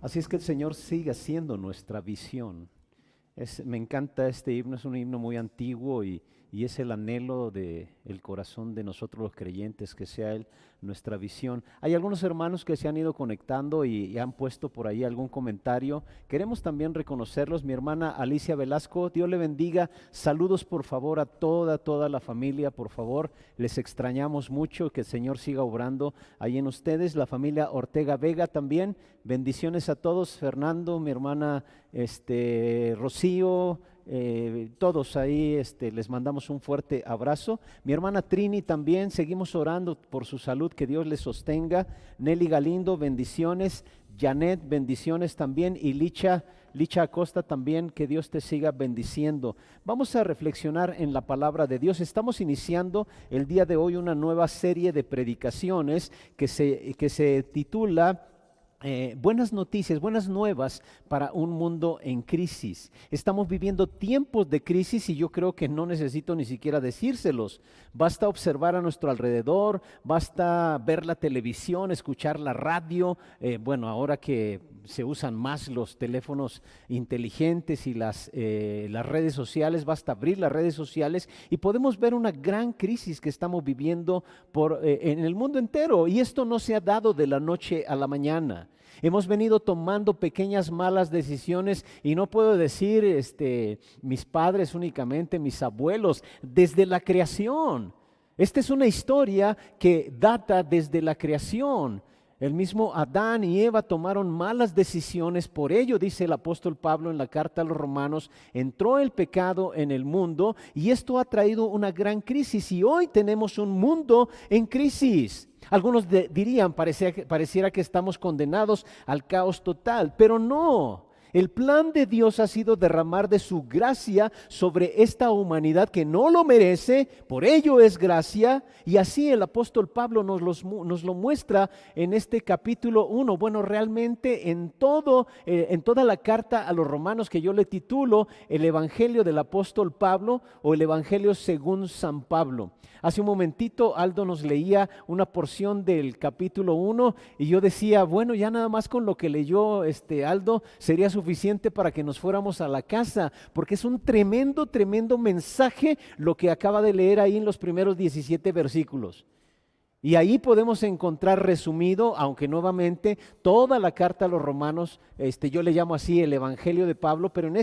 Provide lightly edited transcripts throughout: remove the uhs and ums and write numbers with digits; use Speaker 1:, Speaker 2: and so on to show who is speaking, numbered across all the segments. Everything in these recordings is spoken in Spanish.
Speaker 1: Así es que el Señor siga siendo nuestra visión. Me encanta este himno, es un himno muy antiguo y es el anhelo del corazón de nosotros los creyentes, que sea Él nuestra visión. Hay algunos hermanos que se han ido conectando y han puesto por ahí algún comentario. Queremos también reconocerlos. Mi hermana Alicia Velasco, Dios le bendiga. Saludos por favor a toda la familia, por favor. Les extrañamos mucho, que el Señor siga obrando ahí en ustedes. La familia Ortega Vega también. Bendiciones a todos. Fernando, mi hermana Rocío, todos ahí les mandamos un fuerte abrazo. Mi hermana Trini también, seguimos orando por su salud, que Dios les sostenga. Nelly Galindo, bendiciones. Janet, bendiciones también. Y Licha Acosta también, que Dios te siga bendiciendo. Vamos a reflexionar en la palabra de Dios. Estamos iniciando el día de hoy una nueva serie de predicaciones que se titula buenas noticias, buenas nuevas para un mundo en crisis. Estamos viviendo tiempos de crisis y yo creo que no necesito ni siquiera decírselos. Basta observar a nuestro alrededor, basta ver la televisión, escuchar la radio. Ahora que se usan más los teléfonos inteligentes y las redes sociales, basta abrir las redes sociales y podemos ver una gran crisis que estamos viviendo en el mundo entero. Y esto no se ha dado de la noche a la mañana. Hemos venido tomando pequeñas malas decisiones y no puedo decir mis padres únicamente, mis abuelos, desde la creación. Esta es una historia que data desde la creación. El mismo Adán y Eva tomaron malas decisiones, por ello dice el apóstol Pablo en la carta a los Romanos, entró el pecado en el mundo y esto ha traído una gran crisis y hoy tenemos un mundo en crisis. Algunos dirían, pareciera que estamos condenados al caos total, pero no. El plan de Dios ha sido derramar de su gracia sobre esta humanidad que no lo merece, por ello es gracia, y así el apóstol Pablo nos lo muestra en este capítulo 1. Bueno, realmente en toda la carta a los Romanos, que yo le titulo el Evangelio del apóstol Pablo o el Evangelio según San Pablo. Hace un momentito Aldo nos leía una porción del capítulo 1 y yo decía, bueno, ya nada más con lo que leyó Aldo sería suficiente para que nos fuéramos a la casa, porque es un tremendo mensaje lo que acaba de leer ahí en los primeros 17 versículos. Y ahí podemos encontrar resumido, aunque nuevamente, toda la carta a los Romanos, yo le llamo así el Evangelio de Pablo, pero en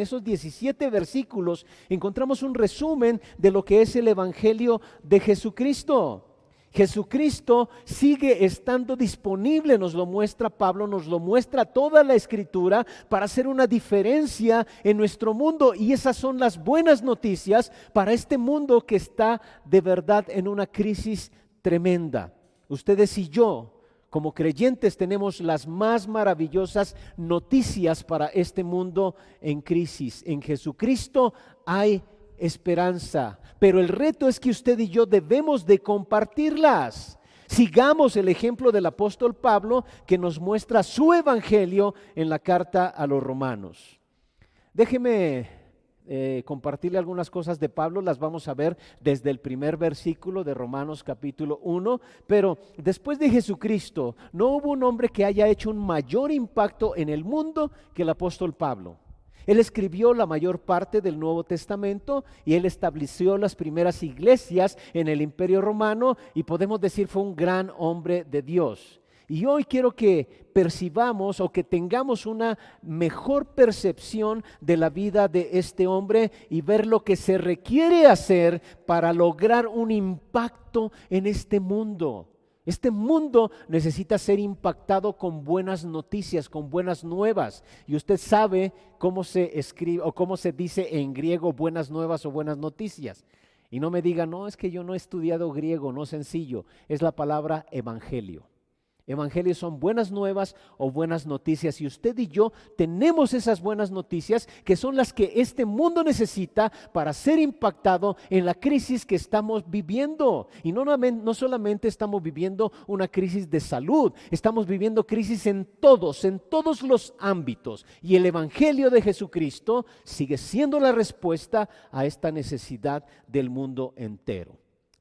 Speaker 1: esos 17 versículos encontramos un resumen de lo que es el Evangelio de Jesucristo. Jesucristo sigue estando disponible, nos lo muestra Pablo, nos lo muestra toda la Escritura para hacer una diferencia en nuestro mundo, y esas son las buenas noticias para este mundo que está de verdad en una crisis tremenda. Ustedes y yo, como creyentes, tenemos las más maravillosas noticias para este mundo en crisis. En Jesucristo hay esperanza, pero el reto es que usted y yo debemos de compartirlas. Sigamos el ejemplo del apóstol Pablo, que nos muestra su evangelio en la carta a los Romanos. Déjeme compartirle algunas cosas de Pablo, las vamos a ver desde el primer versículo de Romanos capítulo 1, pero después de Jesucristo no hubo un hombre que haya hecho un mayor impacto en el mundo que el apóstol Pablo. Él escribió la mayor parte del Nuevo Testamento y él estableció las primeras iglesias en el Imperio Romano y podemos decir fue un gran hombre de Dios. Y hoy quiero que percibamos o que tengamos una mejor percepción de la vida de este hombre y ver lo que se requiere hacer para lograr un impacto en este mundo. Este mundo necesita ser impactado con buenas noticias, con buenas nuevas. Y usted sabe cómo se escribe o cómo se dice en griego buenas nuevas o buenas noticias. Y no me diga, no, es que yo no he estudiado griego, no, sencillo. Es la palabra evangelio. Evangelios son buenas nuevas o buenas noticias, y usted y yo tenemos esas buenas noticias que son las que este mundo necesita para ser impactado en la crisis que estamos viviendo. Y no solamente estamos viviendo una crisis de salud, estamos viviendo crisis en todos los ámbitos, y el Evangelio de Jesucristo sigue siendo la respuesta a esta necesidad del mundo entero.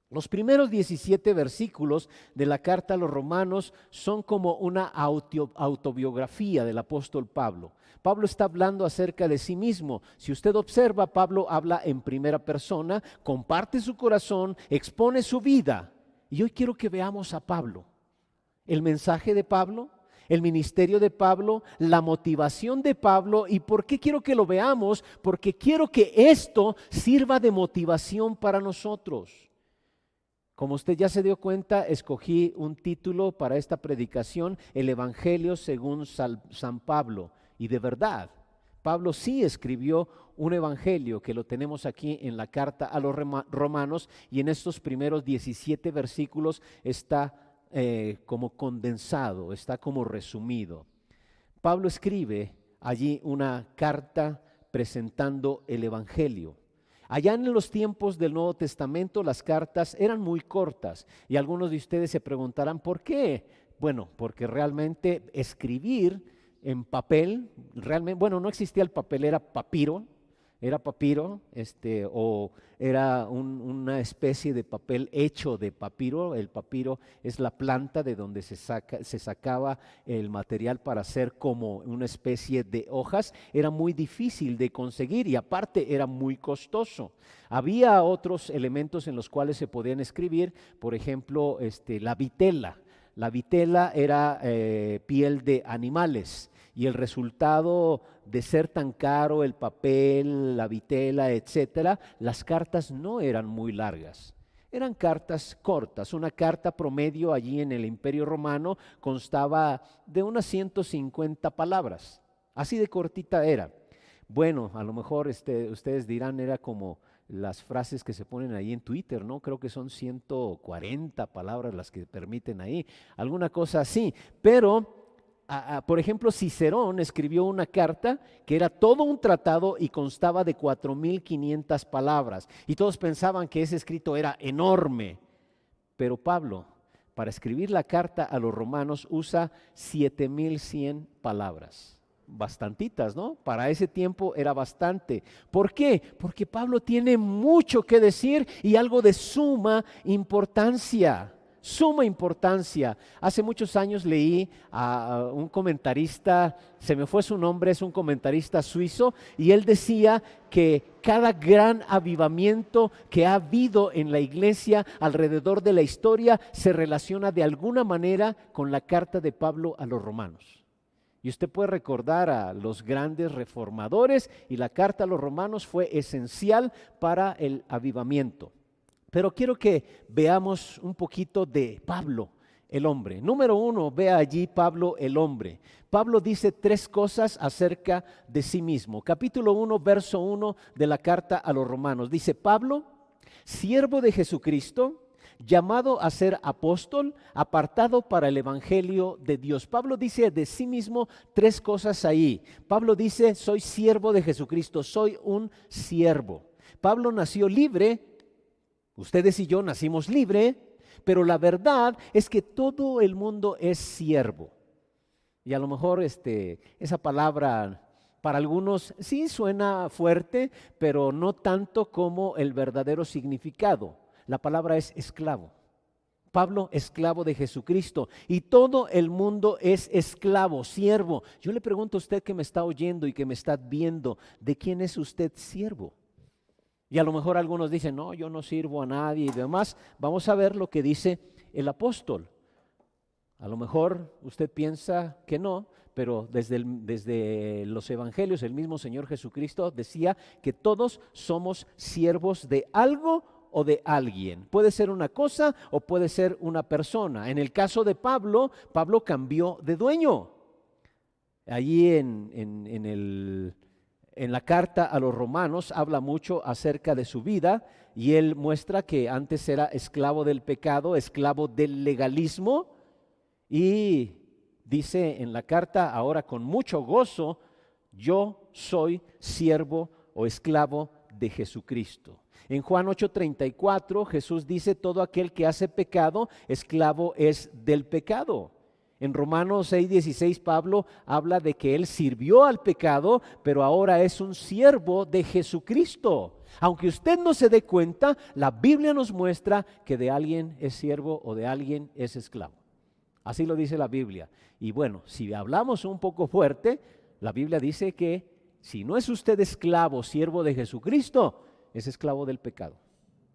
Speaker 1: Los primeros 17 versículos de la carta a los romanos son como una autobiografía del apóstol Pablo. Pablo está hablando acerca de sí mismo. Si usted observa, Pablo habla en primera persona, comparte su corazón, expone su vida. Y hoy quiero que veamos a Pablo, el mensaje de Pablo, el ministerio de Pablo, la motivación de Pablo. ¿Y por qué quiero que lo veamos? Porque quiero que esto sirva de motivación para nosotros. Como usted ya se dio cuenta, escogí un título para esta predicación, el Evangelio según San Pablo. Y de verdad, Pablo sí escribió un evangelio que lo tenemos aquí en la carta a los romanos, y en estos primeros 17 versículos está como condensado, está como resumido. Pablo escribe allí una carta presentando el evangelio. Allá en los tiempos del Nuevo Testamento las cartas eran muy cortas, y algunos de ustedes se preguntarán ¿por qué? Bueno, porque realmente escribir en papel, realmente, bueno, no existía el papel, era papiro, o era una especie de papel hecho de papiro. El papiro es la planta de donde se sacaba el material para hacer como una especie de hojas. Era muy difícil de conseguir y aparte era muy costoso. Había otros elementos en los cuales se podían escribir, por ejemplo, la vitela. La vitela era piel de animales, y el resultado de ser tan caro el papel, la vitela, etcétera, las cartas no eran muy largas. Eran cartas cortas. Una carta promedio allí en el Imperio Romano constaba de unas 150 palabras. Así de cortita era. Bueno, a lo mejor ustedes dirán, era como las frases que se ponen ahí en Twitter, ¿no? Creo que son 140 palabras las que permiten ahí, alguna cosa así. Pero, por ejemplo, Cicerón escribió una carta que era todo un tratado y constaba de 4,500 palabras. Y todos pensaban que ese escrito era enorme. Pero Pablo, para escribir la carta a los romanos, usa 7,100 palabras. Bastantitas, ¿no? Para ese tiempo era bastante. ¿Por qué? Porque Pablo tiene mucho que decir y algo de suma importancia. Suma importancia. Hace muchos años leí a un comentarista, se me fue su nombre, es un comentarista suizo, y él decía que cada gran avivamiento que ha habido en la iglesia alrededor de la historia se relaciona de alguna manera con la carta de Pablo a los romanos. Y usted puede recordar a los grandes reformadores, y la carta a los romanos fue esencial para el avivamiento. Pero quiero que veamos un poquito de Pablo, el hombre. Número 1, vea allí Pablo, el hombre. Pablo dice 3 cosas acerca de sí mismo. Capítulo 1, verso 1 de la carta a los romanos. Dice: Pablo, siervo de Jesucristo, llamado a ser apóstol, apartado para el evangelio de Dios. Pablo dice de sí mismo 3 cosas ahí. Pablo dice: soy siervo de Jesucristo, soy un siervo. Pablo nació libre, ustedes y yo nacimos libre, pero la verdad es que todo el mundo es siervo. Y a lo mejor esa palabra para algunos sí suena fuerte, pero no tanto como el verdadero significado. La palabra es esclavo. Pablo, esclavo de Jesucristo, y todo el mundo es esclavo, siervo. Yo le pregunto a usted que me está oyendo y que me está viendo, ¿de quién es usted siervo? Y a lo mejor algunos dicen: no, yo no sirvo a nadie y demás. Vamos a ver lo que dice el apóstol. A lo mejor usted piensa que no, pero desde los evangelios el mismo Señor Jesucristo decía que todos somos siervos de algo o de alguien. Puede ser una cosa o puede ser una persona. En el caso de Pablo, Pablo cambió de dueño. Allí en la carta a los romanos habla mucho acerca de su vida, y él muestra que antes era esclavo del pecado, esclavo del legalismo, y dice en la carta: ahora con mucho gozo yo soy siervo o esclavo de Jesucristo. En Juan 8:34 Jesús dice: todo aquel que hace pecado, esclavo es del pecado. En Romanos 6:16 Pablo habla de que él sirvió al pecado, pero ahora es un siervo de Jesucristo. Aunque usted no se dé cuenta, la Biblia nos muestra que de alguien es siervo o de alguien es esclavo. Así lo dice la Biblia. Y bueno, si hablamos un poco fuerte, la Biblia dice que si no es usted esclavo, siervo de Jesucristo, es esclavo del pecado.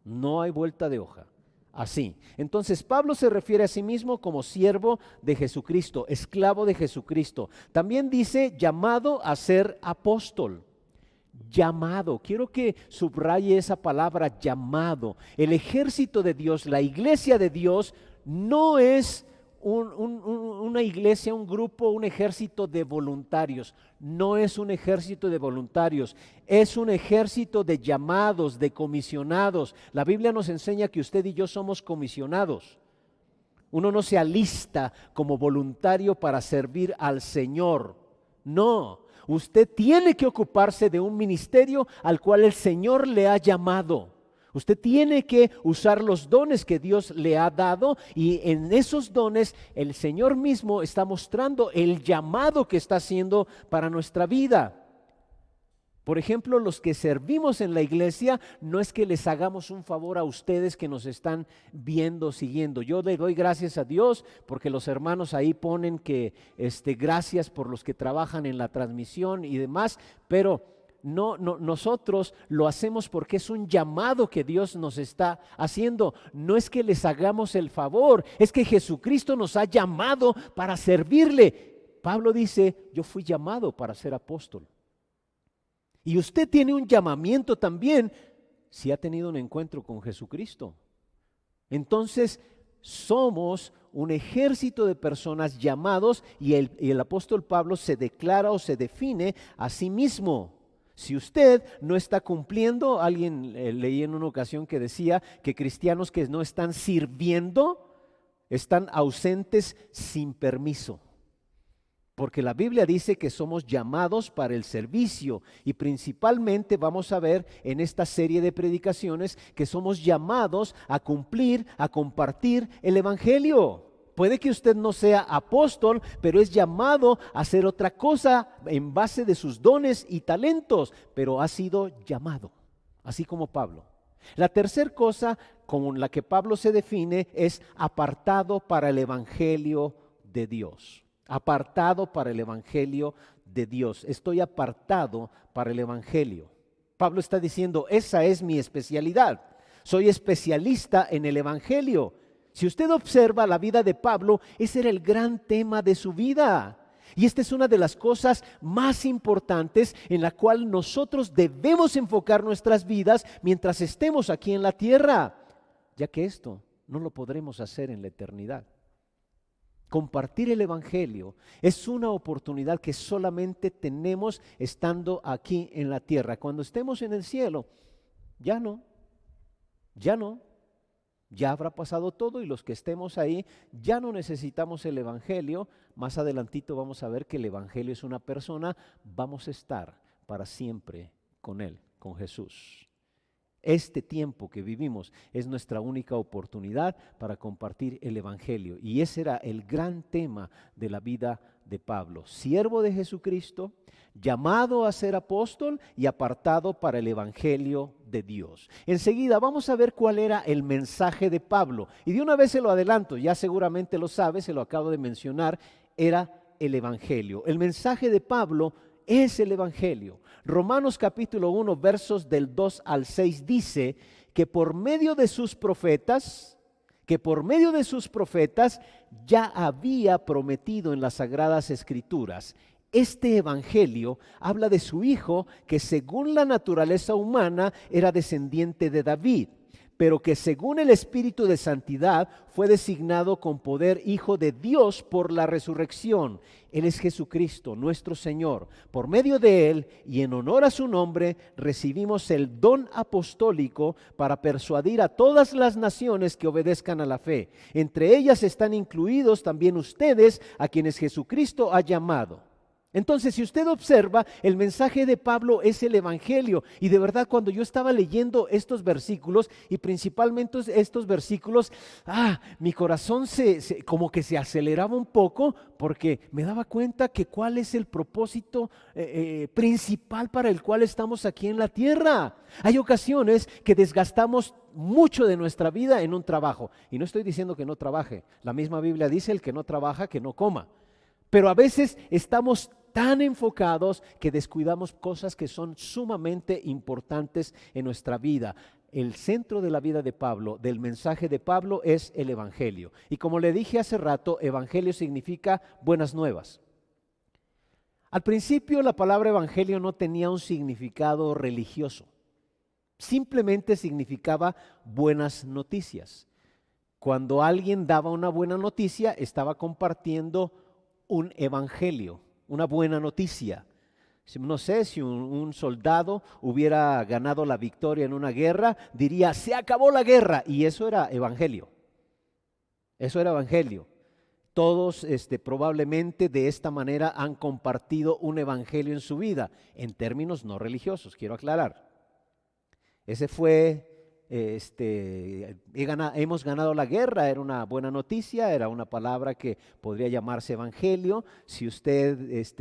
Speaker 1: No hay vuelta de hoja. Así. Entonces Pablo se refiere a sí mismo como siervo de Jesucristo, esclavo de Jesucristo. También dice llamado a ser apóstol. Llamado. Quiero que subraye esa palabra llamado. El ejército de Dios, la iglesia de Dios, no es una iglesia, un grupo, un ejército de voluntarios. No es un ejército de voluntarios, es un ejército de llamados, de comisionados. La Biblia nos enseña que usted y yo somos comisionados. Uno no se alista como voluntario para servir al Señor. No, usted tiene que ocuparse de un ministerio al cual el Señor le ha llamado. Usted tiene que usar los dones que Dios le ha dado, y en esos dones el Señor mismo está mostrando el llamado que está haciendo para nuestra vida. Por ejemplo, los que servimos en la iglesia, no es que les hagamos un favor a ustedes que nos están viendo, siguiendo. Yo le doy gracias a Dios porque los hermanos ahí ponen que gracias por los que trabajan en la transmisión y demás, pero nosotros lo hacemos porque es un llamado que Dios nos está haciendo. No es que les hagamos el favor, es que Jesucristo nos ha llamado para servirle. Pablo dice, yo fui llamado para ser apóstol. Y usted tiene un llamamiento también si ha tenido un encuentro con Jesucristo. Entonces somos un ejército de personas llamados, y el apóstol Pablo se declara o se define a sí mismo. Si usted no está cumpliendo, alguien leí en una ocasión que decía que cristianos que no están sirviendo están ausentes sin permiso. Porque la Biblia dice que somos llamados para el servicio, y principalmente vamos a ver en esta serie de predicaciones que somos llamados a cumplir, a compartir el evangelio. Puede que usted no sea apóstol, pero es llamado a hacer otra cosa en base de sus dones y talentos, pero ha sido llamado, así como Pablo. La tercera cosa con la que Pablo se define es apartado para el evangelio de Dios. Apartado para el evangelio de Dios. Estoy apartado para el evangelio. Pablo está diciendo, esa es mi especialidad. Soy especialista en el evangelio. Si usted observa la vida de Pablo, ese era el gran tema de su vida. Y esta es una de las cosas más importantes en la cual nosotros debemos enfocar nuestras vidas mientras estemos aquí en la tierra, ya que esto no lo podremos hacer en la eternidad. Compartir el evangelio es una oportunidad que solamente tenemos estando aquí en la tierra. Cuando estemos en el cielo, ya no. Ya habrá pasado todo, y los que estemos ahí ya no necesitamos el evangelio. Más adelantito vamos a ver que el evangelio es una persona. Vamos a estar para siempre con él, con Jesús. Este tiempo que vivimos es nuestra única oportunidad para compartir el evangelio, y ese era el gran tema de la vida de Pablo: siervo de Jesucristo, llamado a ser apóstol y apartado para el evangelio de Dios. Enseguida vamos a ver cuál era el mensaje de Pablo, y de una vez se lo adelanto, ya seguramente lo sabe, se lo acabo de mencionar, era el evangelio. El mensaje de Pablo es el evangelio. Romanos capítulo 1, versos del 2 al 6 dice que por medio de sus profetas, ya había prometido en las Sagradas Escrituras. Este evangelio habla de su hijo, que según la naturaleza humana era descendiente de David, pero que según el Espíritu de Santidad fue designado con poder Hijo de Dios por la resurrección. Él es Jesucristo, nuestro Señor. Por medio de Él y en honor a su nombre recibimos el don apostólico para persuadir a todas las naciones que obedezcan a la fe. Entre ellas están incluidos también ustedes, a quienes Jesucristo ha llamado. Entonces, si usted observa, el mensaje de Pablo es el Evangelio. Y de verdad, cuando yo estaba leyendo estos versículos, y principalmente estos versículos, mi corazón como que se aceleraba un poco, porque me daba cuenta que cuál es el propósito principal para el cual estamos aquí en la tierra. Hay ocasiones que desgastamos mucho de nuestra vida en un trabajo. Y no estoy diciendo que no trabaje. La misma Biblia dice: el que no trabaja, que no coma. Pero a veces estamos tan enfocados que descuidamos cosas que son sumamente importantes en nuestra vida. El centro de la vida de Pablo, del mensaje de Pablo, es el Evangelio. Y como le dije hace rato, Evangelio significa buenas nuevas. Al principio la palabra Evangelio no tenía un significado religioso. Simplemente significaba buenas noticias. Cuando alguien daba una buena noticia, estaba compartiendo un evangelio, una buena noticia. No sé, si un soldado hubiera ganado la victoria en una guerra, diría: se acabó la guerra, y eso era evangelio. Eso era evangelio. Todos probablemente de esta manera han compartido un evangelio en su vida, en términos no religiosos, quiero aclarar. Ese fue... hemos ganado la guerra, era una buena noticia, era una palabra que podría llamarse evangelio. Si usted,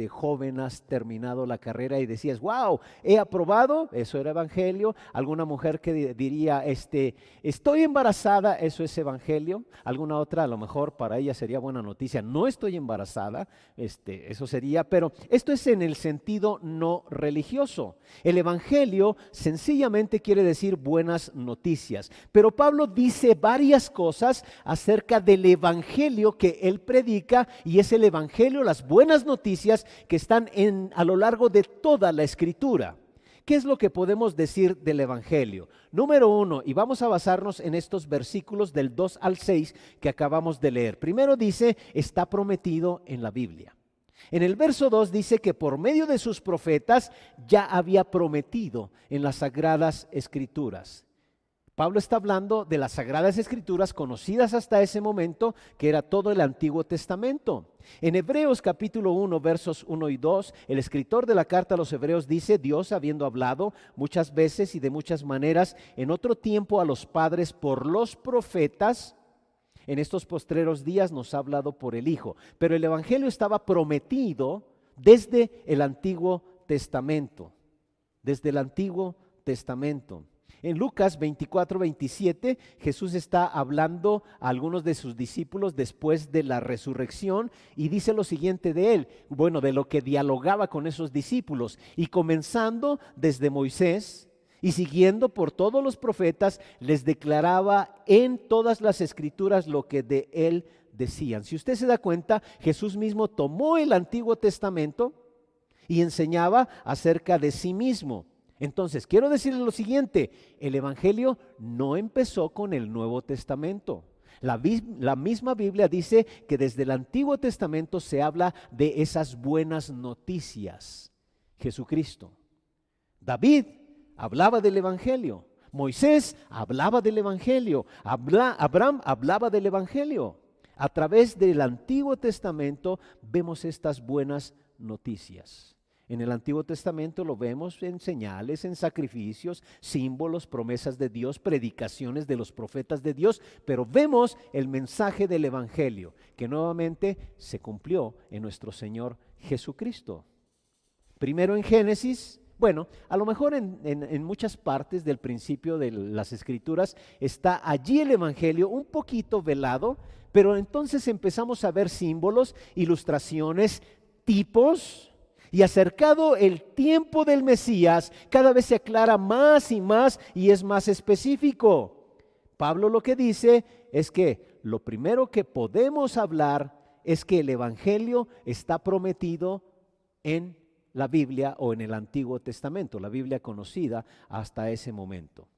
Speaker 1: joven, has terminado la carrera y decías: wow, he aprobado, eso era evangelio. Alguna mujer que diría: estoy embarazada, eso es evangelio. Alguna otra, a lo mejor para ella sería buena noticia: no estoy embarazada, eso sería. Pero esto es en el sentido no religioso. El evangelio sencillamente quiere decir buenas noticias. Pero Pablo dice varias cosas acerca del evangelio que él predica, y es el evangelio, las buenas noticias que están a lo largo de toda la escritura. ¿Qué es lo que podemos decir del evangelio? Número 1, y vamos a basarnos en estos versículos del 2 al 6 que acabamos de leer. Primero dice: está prometido en la Biblia. En el verso 2 dice que por medio de sus profetas ya había prometido en las sagradas escrituras. Pablo está hablando de las Sagradas Escrituras conocidas hasta ese momento, que era todo el Antiguo Testamento. En Hebreos capítulo 1, versos 1 y 2, el escritor de la carta a los Hebreos dice: Dios, habiendo hablado muchas veces y de muchas maneras en otro tiempo a los padres por los profetas, en estos postreros días nos ha hablado por el Hijo. Pero el Evangelio estaba prometido desde el Antiguo Testamento. Desde el Antiguo Testamento. En Lucas 24:27, Jesús está hablando a algunos de sus discípulos después de la resurrección, y dice lo siguiente de él, de lo que dialogaba con esos discípulos: y comenzando desde Moisés y siguiendo por todos los profetas, les declaraba en todas las escrituras lo que de él decían. Si usted se da cuenta, Jesús mismo tomó el Antiguo Testamento y enseñaba acerca de sí mismo. Entonces, quiero decirle lo siguiente: el Evangelio no empezó con el Nuevo Testamento. La misma Biblia dice que desde el Antiguo Testamento se habla de esas buenas noticias. Jesucristo. David hablaba del Evangelio. Moisés hablaba del Evangelio. Abraham hablaba del Evangelio. A través del Antiguo Testamento vemos estas buenas noticias. En el Antiguo Testamento lo vemos en señales, en sacrificios, símbolos, promesas de Dios, predicaciones de los profetas de Dios, pero vemos el mensaje del Evangelio, que nuevamente se cumplió en nuestro Señor Jesucristo. Primero en Génesis, a lo mejor en muchas partes del principio de las Escrituras está allí el Evangelio un poquito velado, pero entonces empezamos a ver símbolos, ilustraciones, tipos. Y acercado el tiempo del Mesías, cada vez se aclara más y más y es más específico. Pablo lo que dice es que lo primero que podemos hablar es que el Evangelio está prometido en la Biblia o en el Antiguo Testamento, la Biblia conocida hasta ese momento.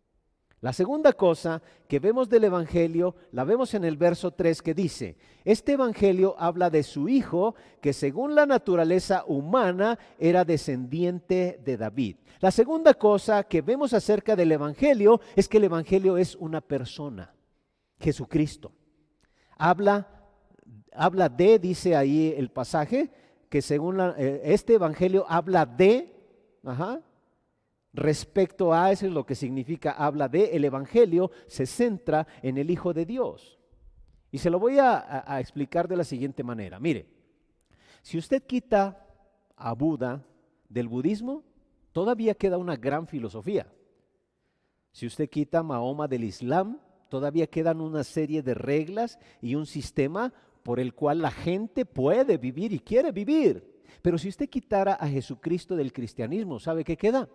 Speaker 1: La segunda cosa que vemos del Evangelio la vemos en el verso 3, que dice: este Evangelio habla de su Hijo, que según la naturaleza humana era descendiente de David. La segunda cosa que vemos acerca del Evangelio es que el Evangelio es una persona, Jesucristo. Habla de, dice ahí el pasaje, que según este evangelio habla de, respecto a, eso es lo que significa habla de, el evangelio se centra en el Hijo de Dios. Y se lo voy a explicar de la siguiente manera. Mire, si usted quita a Buda del budismo, todavía queda una gran filosofía. Si usted quita a Mahoma del Islam, todavía quedan una serie de reglas y un sistema por el cual la gente puede vivir y quiere vivir. Pero si usted quitara a Jesucristo del cristianismo, ¿sabe qué queda?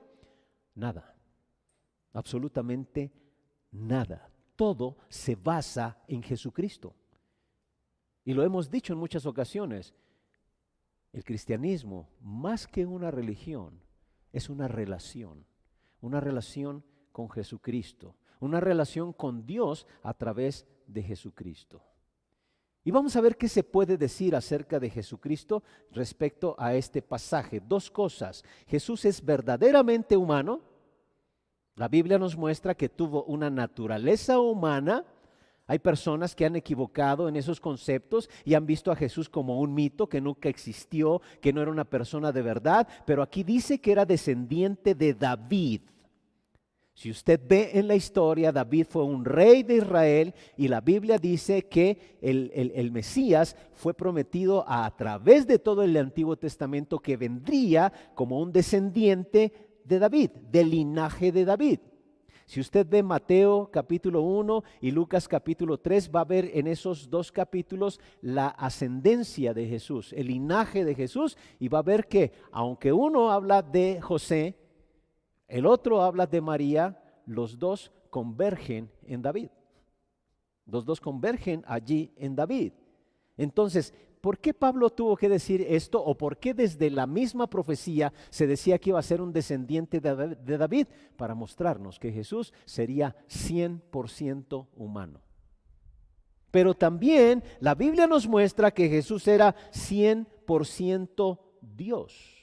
Speaker 1: Nada, absolutamente nada. Todo se basa en Jesucristo. Y lo hemos dicho en muchas ocasiones, el cristianismo, más que una religión, es una relación con Jesucristo, una relación con Dios a través de Jesucristo. Y vamos a ver qué se puede decir acerca de Jesucristo respecto a este pasaje. Dos cosas: Jesús es verdaderamente humano. La Biblia nos muestra que tuvo una naturaleza humana. Hay personas que han equivocado en esos conceptos y han visto a Jesús como un mito que nunca existió, que no era una persona de verdad, pero aquí dice que era descendiente de David. Si usted ve en la historia, David fue un rey de Israel y la Biblia dice que el Mesías fue prometido a través de todo el Antiguo Testamento, que vendría como un descendiente de David, del linaje de David. Si usted ve Mateo capítulo 1 y Lucas capítulo 3, va a ver en esos dos capítulos la ascendencia de Jesús, el linaje de Jesús, y va a ver que aunque uno habla de José, el otro habla de María, los dos convergen en David. Los dos convergen allí en David. Entonces, ¿por qué Pablo tuvo que decir esto? ¿O por qué desde la misma profecía se decía que iba a ser un descendiente de David? Para mostrarnos que Jesús sería 100% humano. Pero también la Biblia nos muestra que Jesús era 100% Dios.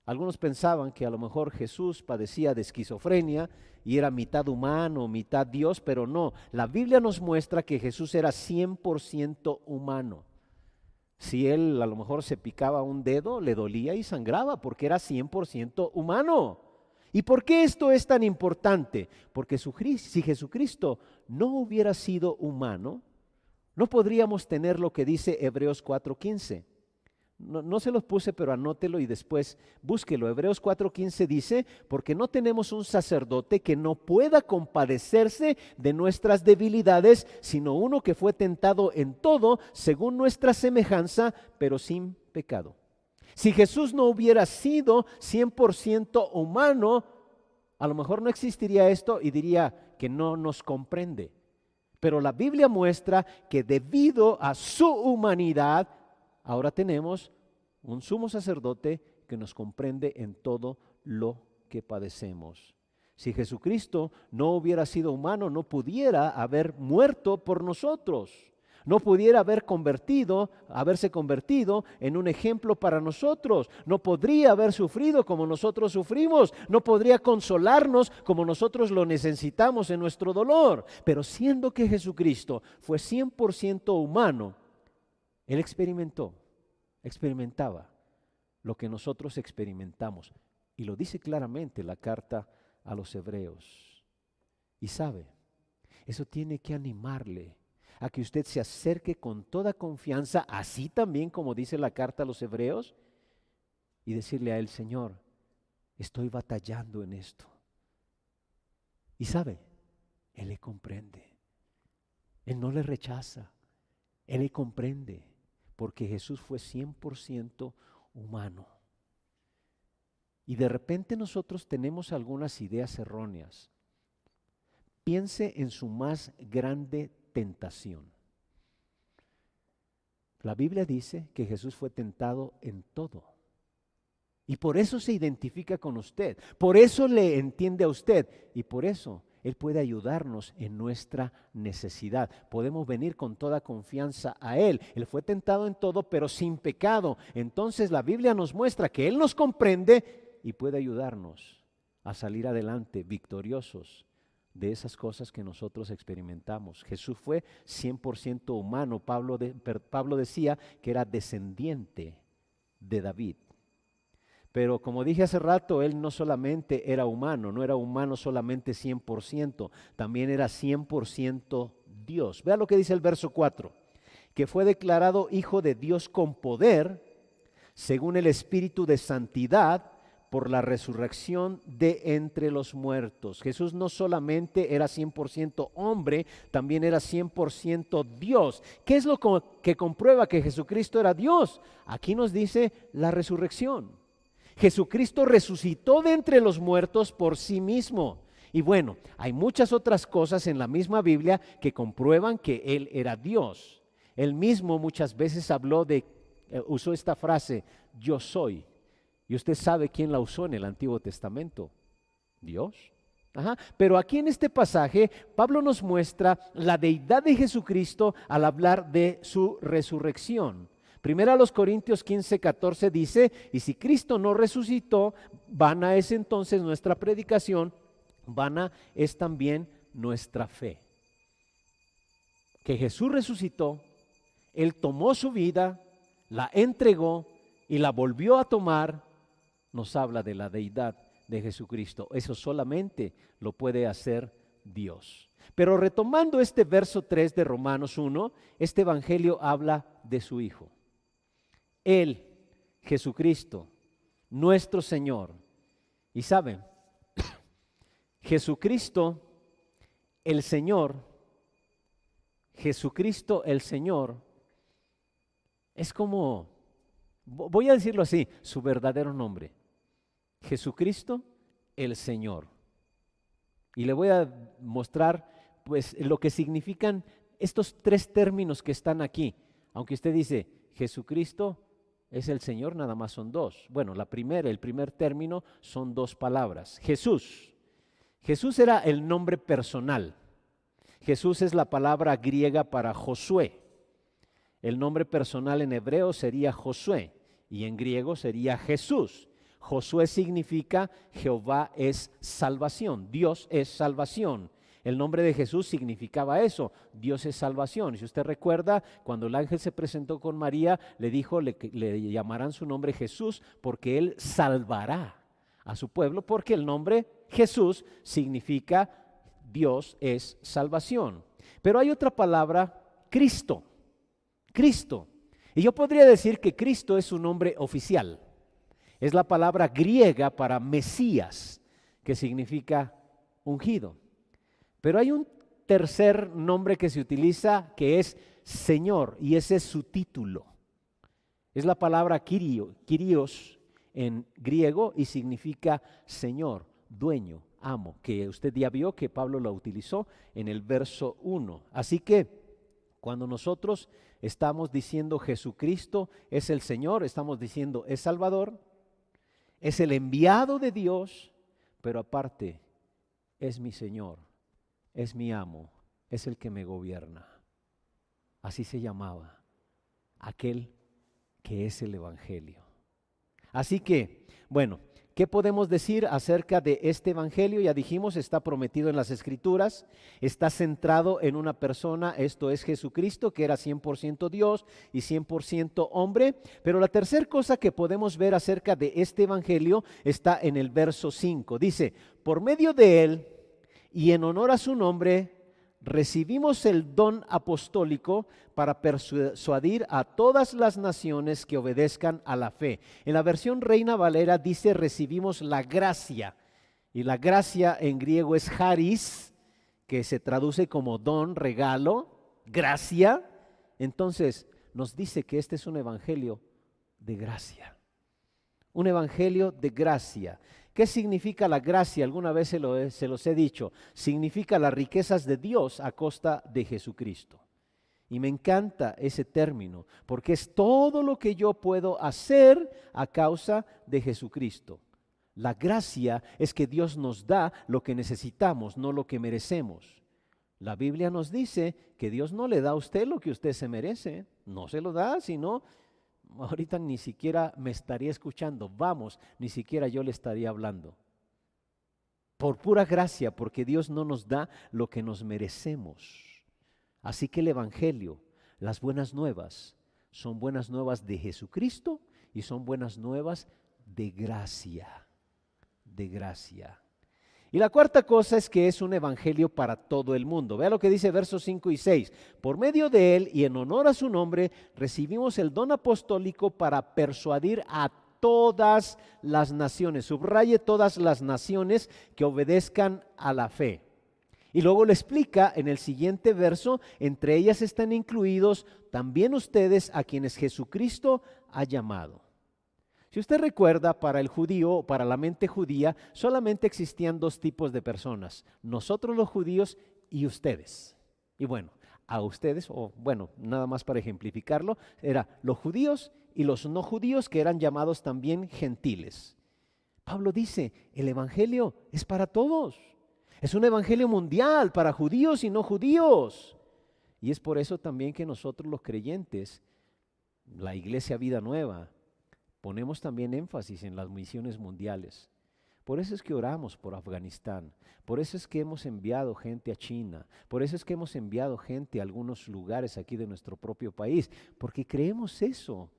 Speaker 1: Algunos pensaban que a lo mejor Jesús padecía de esquizofrenia y era mitad humano, mitad Dios, pero no. La Biblia nos muestra que Jesús era 100% humano. Si él a lo mejor se picaba un dedo, le dolía y sangraba porque era 100% humano. ¿Y por qué esto es tan importante? Porque si Jesucristo no hubiera sido humano, no podríamos tener lo que dice Hebreos 4:15. No se los puse, pero anótelo y después búsquelo. Hebreos 4:15 dice: porque no tenemos un sacerdote que no pueda compadecerse de nuestras debilidades, sino uno que fue tentado en todo según nuestra semejanza, pero sin pecado. Si Jesús no hubiera sido 100% humano, a lo mejor no existiría esto y diría que no nos comprende. Pero la Biblia muestra que debido a su humanidad, ahora tenemos un sumo sacerdote que nos comprende en todo lo que padecemos. Si Jesucristo no hubiera sido humano, no pudiera haber muerto por nosotros. No pudiera haberse convertido en un ejemplo para nosotros. No podría haber sufrido como nosotros sufrimos. No podría consolarnos como nosotros lo necesitamos en nuestro dolor. Pero siendo que Jesucristo fue 100% humano, Él experimentaba lo que nosotros experimentamos. Y lo dice claramente la carta a los Hebreos. Y sabe, eso tiene que animarle a que usted se acerque con toda confianza, así también como dice la carta a los Hebreos, y decirle a él: Señor, estoy batallando en esto. Y sabe, Él le comprende. Él no le rechaza. Él le comprende, porque Jesús fue 100% humano. Y de repente nosotros tenemos algunas ideas erróneas. Piense en su más grande tentación. La Biblia dice que Jesús fue tentado en todo. Y por eso se identifica con usted, por eso le entiende a usted y por eso Él puede ayudarnos en nuestra necesidad. Podemos venir con toda confianza a Él. Él fue tentado en todo, pero sin pecado. Entonces la Biblia nos muestra que Él nos comprende y puede ayudarnos a salir adelante victoriosos de esas cosas que nosotros experimentamos. Jesús fue 100% humano. Pablo decía que era descendiente de David. Pero como dije hace rato, él no solamente era humano, no era humano solamente 100%, también era 100% Dios. Vea lo que dice el verso 4, que fue declarado hijo de Dios con poder, según el Espíritu de santidad, por la resurrección de entre los muertos. Jesús no solamente era 100% hombre, también era 100% Dios. ¿Qué es lo que comprueba que Jesucristo era Dios? Aquí nos dice la resurrección. Jesucristo resucitó de entre los muertos por sí mismo. Y bueno, hay muchas otras cosas en la misma Biblia que comprueban que Él era Dios. Él mismo muchas veces usó esta frase, yo soy. Y usted sabe quién la usó en el Antiguo Testamento, Dios. Pero aquí en este pasaje, Pablo nos muestra la deidad de Jesucristo al hablar de su resurrección. Primero a los Corintios 15:14 dice, y si Cristo no resucitó, vana es entonces nuestra predicación, vana es también nuestra fe. Que Jesús resucitó, Él tomó su vida, la entregó y la volvió a tomar, nos habla de la deidad de Jesucristo. Eso solamente lo puede hacer Dios. Pero retomando este verso 3 de Romanos 1, este evangelio habla de su Hijo. Él, Jesucristo, nuestro Señor. Y saben, Jesucristo el Señor, Jesucristo el Señor, es como, voy a decirlo así, su verdadero nombre. Jesucristo el Señor. Y le voy a mostrar pues lo que significan estos tres términos que están aquí. Aunque usted dice, Jesucristo es el Señor, nada más son dos. Bueno, el primer término son dos palabras. Jesús. Jesús era el nombre personal. Jesús es la palabra griega para Josué. El nombre personal en hebreo sería Josué y en griego sería Jesús. Josué significa Jehová es salvación, Dios es salvación. El nombre de Jesús significaba eso, Dios es salvación. Si usted recuerda, cuando el ángel se presentó con María, le dijo, le llamarán su nombre Jesús porque Él salvará a su pueblo, porque el nombre Jesús significa Dios es salvación. Pero hay otra palabra, Cristo. Cristo. Y yo podría decir que Cristo es su nombre oficial. Es la palabra griega para Mesías, que significa ungido. Pero hay un tercer nombre que se utiliza que es Señor, y ese es su título. Es la palabra Kyrios en griego y significa Señor, dueño, amo, que usted ya vio que Pablo lo utilizó en el verso 1. Así que cuando nosotros estamos diciendo Jesucristo es el Señor, estamos diciendo es Salvador, es el enviado de Dios, pero aparte es mi Señor, es mi amo, es el que me gobierna. Así se llamaba aquel que es el Evangelio. Así que, bueno, ¿qué podemos decir acerca de este evangelio? Ya dijimos, está prometido en las Escrituras, está centrado en una persona, esto es Jesucristo, que era 100% Dios y 100% hombre. Pero la tercera cosa que podemos ver acerca de este evangelio está en el verso 5. Dice, por medio de él y en honor a su nombre, recibimos el don apostólico para persuadir a todas las naciones que obedezcan a la fe. En la versión Reina Valera dice recibimos la gracia, y la gracia en griego es charis, que se traduce como don, regalo, gracia. Entonces nos dice que este es un evangelio de gracia, un evangelio de gracia. ¿Qué significa la gracia? Alguna vez se los he dicho. Significa las riquezas de Dios a costa de Jesucristo. Y me encanta ese término, porque es todo lo que yo puedo hacer a causa de Jesucristo. La gracia es que Dios nos da lo que necesitamos, no lo que merecemos. La Biblia nos dice que Dios no le da a usted lo que usted se merece. No se lo da, sino ahorita ni siquiera me estaría escuchando, vamos, ni siquiera yo le estaría hablando. Por pura gracia, porque Dios no nos da lo que nos merecemos. Así que el evangelio, las buenas nuevas, Son buenas nuevas de Jesucristo y son buenas nuevas de gracia, de gracia. Y la cuarta cosa es que es un evangelio para todo el mundo. Vea lo que dice versos 5 y 6. Por medio de él y en honor a su nombre recibimos el don apostólico para persuadir a todas las naciones. Subraye todas las naciones que obedezcan a la fe. Y luego le explica en el siguiente verso, entre ellas están incluidos también ustedes a quienes Jesucristo ha llamado. Si usted recuerda, para el judío, para la mente judía, solamente existían dos tipos de personas, nosotros los judíos y ustedes. Y bueno, a ustedes, o bueno, nada más para ejemplificarlo, eran los judíos y los no judíos, que eran llamados también gentiles. Pablo dice, el evangelio es para todos, es un evangelio mundial para judíos y no judíos. Y es por eso también que nosotros los creyentes, la Iglesia Vida Nueva, ponemos también énfasis en las misiones mundiales. Por eso es que oramos por Afganistán, por eso es que hemos enviado gente a China, por eso es que hemos enviado gente a algunos lugares aquí de nuestro propio país, porque creemos eso.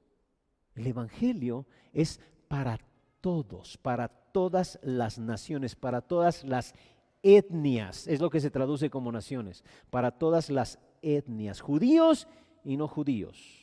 Speaker 1: El evangelio es para todos, para todas las naciones, para todas las etnias, es lo que se traduce como naciones, para todas las etnias, judíos y no judíos.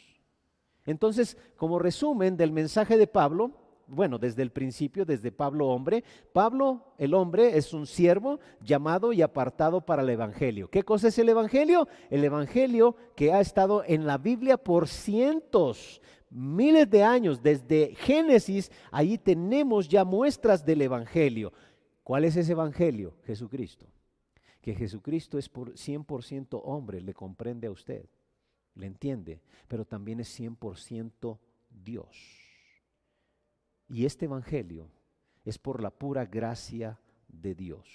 Speaker 1: Entonces, como resumen del mensaje de Pablo, bueno, desde el principio, desde Pablo hombre, Pablo el hombre es un siervo llamado y apartado para el evangelio. ¿Qué cosa es el evangelio? El evangelio que ha estado en la Biblia por cientos, miles de años, desde Génesis, ahí tenemos ya muestras del evangelio. ¿Cuál es ese evangelio? Jesucristo. Que Jesucristo es por 100% hombre, le comprende a usted. Le entiende, pero también es 100% Dios. Y este evangelio es por la pura gracia de Dios,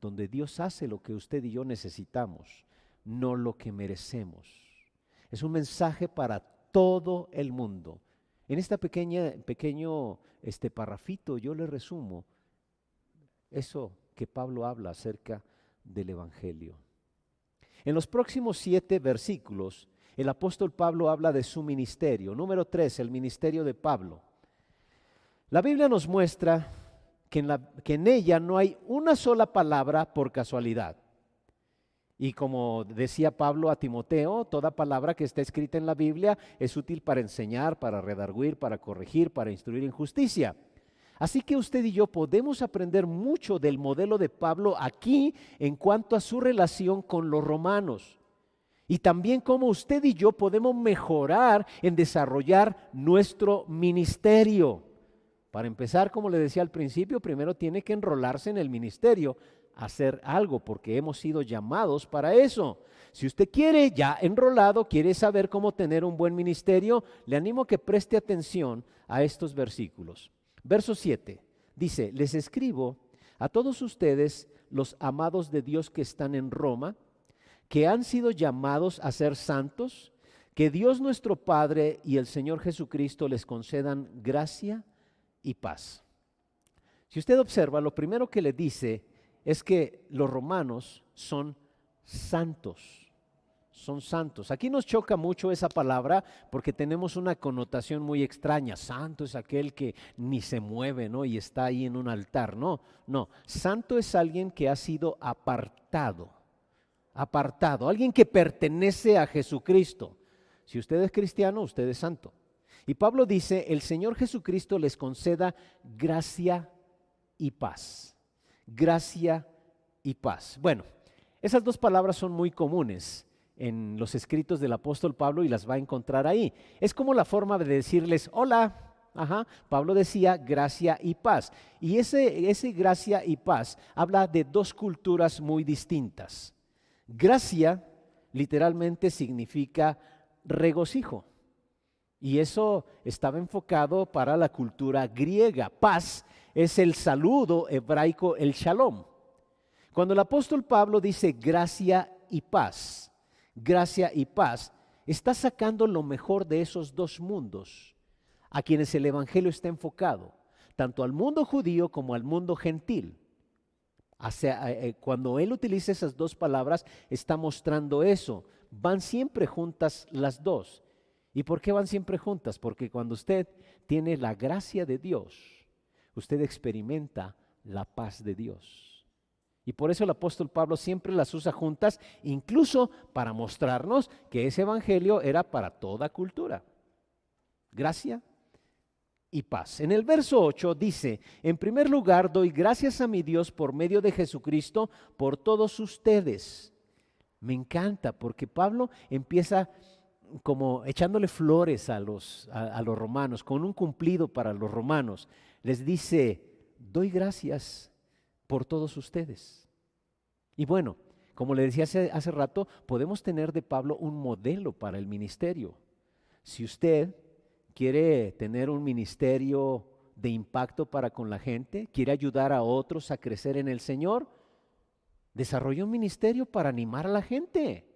Speaker 1: donde Dios hace lo que usted y yo necesitamos, no lo que merecemos. Es un mensaje para todo el mundo. En esta pequeño parrafito yo le resumo eso que Pablo habla acerca del evangelio. En los próximos 7 versículos, el apóstol Pablo habla de su ministerio. Número 3, el ministerio de Pablo. La Biblia nos muestra que en ella no hay una sola palabra por casualidad. Y como decía Pablo a Timoteo, toda palabra que está escrita en la Biblia es útil para enseñar, para redarguir, para corregir, para instruir en justicia. Así que usted y yo podemos aprender mucho del modelo de Pablo aquí en cuanto a su relación con los romanos. Y también cómo usted y yo podemos mejorar en desarrollar nuestro ministerio. Para empezar, como le decía al principio, primero tiene que enrolarse en el ministerio, hacer algo, porque hemos sido llamados para eso. Si usted quiere, ya enrolado, quiere saber cómo tener un buen ministerio, le animo a que preste atención a estos versículos. Verso 7 dice, les escribo a todos ustedes, los amados de Dios que están en Roma, que han sido llamados a ser santos, que Dios nuestro Padre y el Señor Jesucristo les concedan gracia y paz. Si usted observa, lo primero que le dice es que los romanos son santos. Son santos. Aquí nos choca mucho esa palabra porque tenemos una connotación muy extraña. Santo es aquel que ni se mueve, ¿no? Y está ahí en un altar. No, no. Santo es alguien que ha sido apartado. Apartado. Alguien que pertenece a Jesucristo. Si usted es cristiano, usted es santo. Y Pablo dice, el Señor Jesucristo les conceda gracia y paz. Gracia y paz. Bueno, esas dos palabras son muy comunes en los escritos del apóstol Pablo y las va a encontrar ahí. Es como la forma de decirles hola. Pablo decía gracia y paz. Y ese gracia y paz habla de dos culturas muy distintas. Gracia literalmente significa regocijo. Y eso estaba enfocado para la cultura griega. Paz es el saludo hebraico, el shalom. Cuando el apóstol Pablo dice gracia y paz, está sacando lo mejor de esos dos mundos a quienes el evangelio está enfocado, tanto al mundo judío como al mundo gentil. Cuando él utiliza esas dos palabras, está mostrando eso. Van siempre juntas las dos. ¿Y por qué van siempre juntas? Porque cuando usted tiene la gracia de Dios, usted experimenta la paz de Dios. Y por eso el apóstol Pablo siempre las usa juntas, incluso para mostrarnos que ese evangelio era para toda cultura. Gracia y paz. En el verso 8 dice: en primer lugar, doy gracias a mi Dios por medio de Jesucristo por todos ustedes. Me encanta porque Pablo empieza como echándole flores a los romanos, con un cumplido para los romanos. Les dice: doy gracias por todos ustedes. Y bueno, como le decía hace rato, podemos tener de Pablo un modelo para el ministerio. Si usted quiere tener un ministerio de impacto para con la gente, quiere ayudar a otros a crecer en el Señor, desarrolle un ministerio para animar a la gente.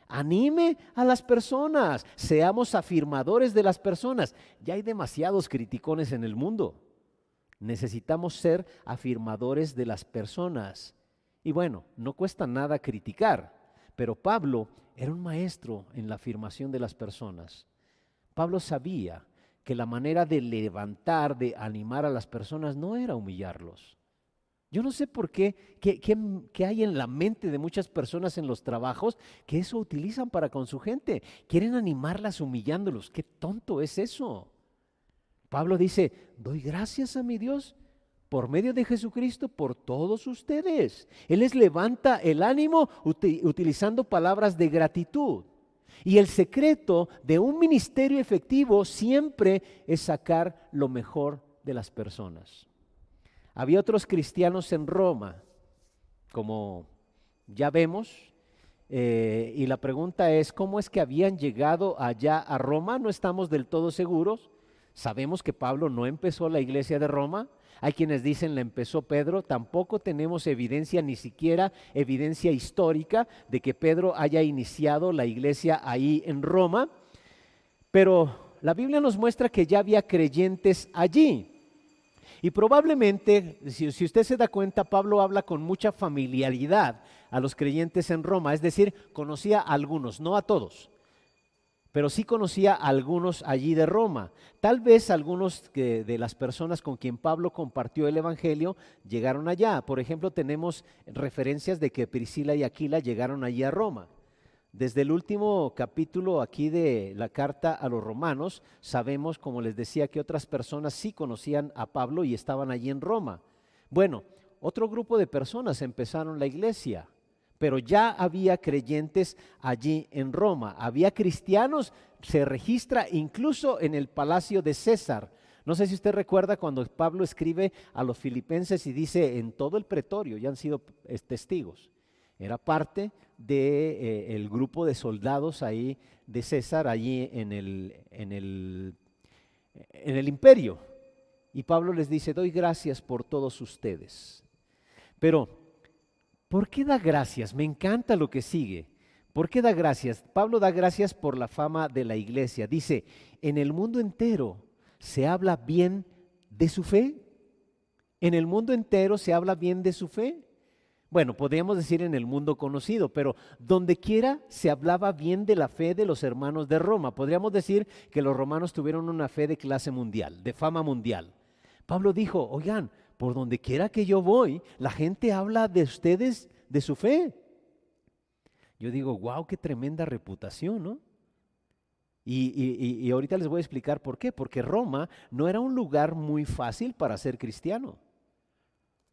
Speaker 1: Anime a las personas, seamos afirmadores de las personas. Ya hay demasiados criticones en el mundo. Necesitamos ser afirmadores de las personas. Y bueno, no cuesta nada criticar, pero Pablo era un maestro en la afirmación de las personas. Pablo sabía que la manera de levantar, de animar a las personas no era humillarlos. Yo no sé por qué hay en la mente de muchas personas en los trabajos que eso utilizan para con su gente. Quieren animarlas humillándolos. Qué tonto es eso. Pablo dice: doy gracias a mi Dios por medio de Jesucristo por todos ustedes. Él les levanta el ánimo utilizando palabras de gratitud. Y el secreto de un ministerio efectivo siempre es sacar lo mejor de las personas. Había otros cristianos en Roma, como ya vemos, y la pregunta es: ¿cómo es que habían llegado allá a Roma? No estamos del todo seguros. Sabemos que Pablo no empezó la iglesia de Roma. Hay quienes dicen la empezó Pedro. Tampoco tenemos evidencia, ni siquiera evidencia histórica, de que Pedro haya iniciado la iglesia ahí en Roma. Pero la Biblia nos muestra que ya había creyentes allí. Y probablemente, si usted se da cuenta, Pablo habla con mucha familiaridad a los creyentes en Roma. Es decir, conocía a algunos, no a todos, pero sí conocía a algunos allí de Roma. Tal vez algunos de las personas con quien Pablo compartió el evangelio llegaron allá. Por ejemplo, tenemos referencias de que Priscila y Aquila llegaron allí a Roma. Desde el último capítulo aquí de la carta a los romanos, sabemos, como les decía, que otras personas sí conocían a Pablo y estaban allí en Roma. Bueno, otro grupo de personas empezaron la iglesia, pero ya había creyentes allí en Roma. Había cristianos, se registra incluso en el palacio de César. No sé si usted recuerda cuando Pablo escribe a los filipenses y dice: en todo el pretorio ya han sido testigos. Era parte del grupo de soldados ahí de César, allí en el imperio. Y Pablo les dice: doy gracias por todos ustedes. Pero, ¿por qué da gracias? Me encanta lo que sigue. ¿Por qué da gracias? Pablo da gracias por la fama de la iglesia. Dice: en el mundo entero se habla bien de su fe. En el mundo entero se habla bien de su fe. Bueno, podríamos decir en el mundo conocido, pero donde quiera se hablaba bien de la fe de los hermanos de Roma. Podríamos decir que los romanos tuvieron una fe de clase mundial, de fama mundial. Pablo dijo: oigan, por donde quiera que yo voy, la gente habla de ustedes, de su fe. Yo digo: wow, qué tremenda reputación, ¿no? Y ahorita les voy a explicar por qué. Porque Roma no era un lugar muy fácil para ser cristiano.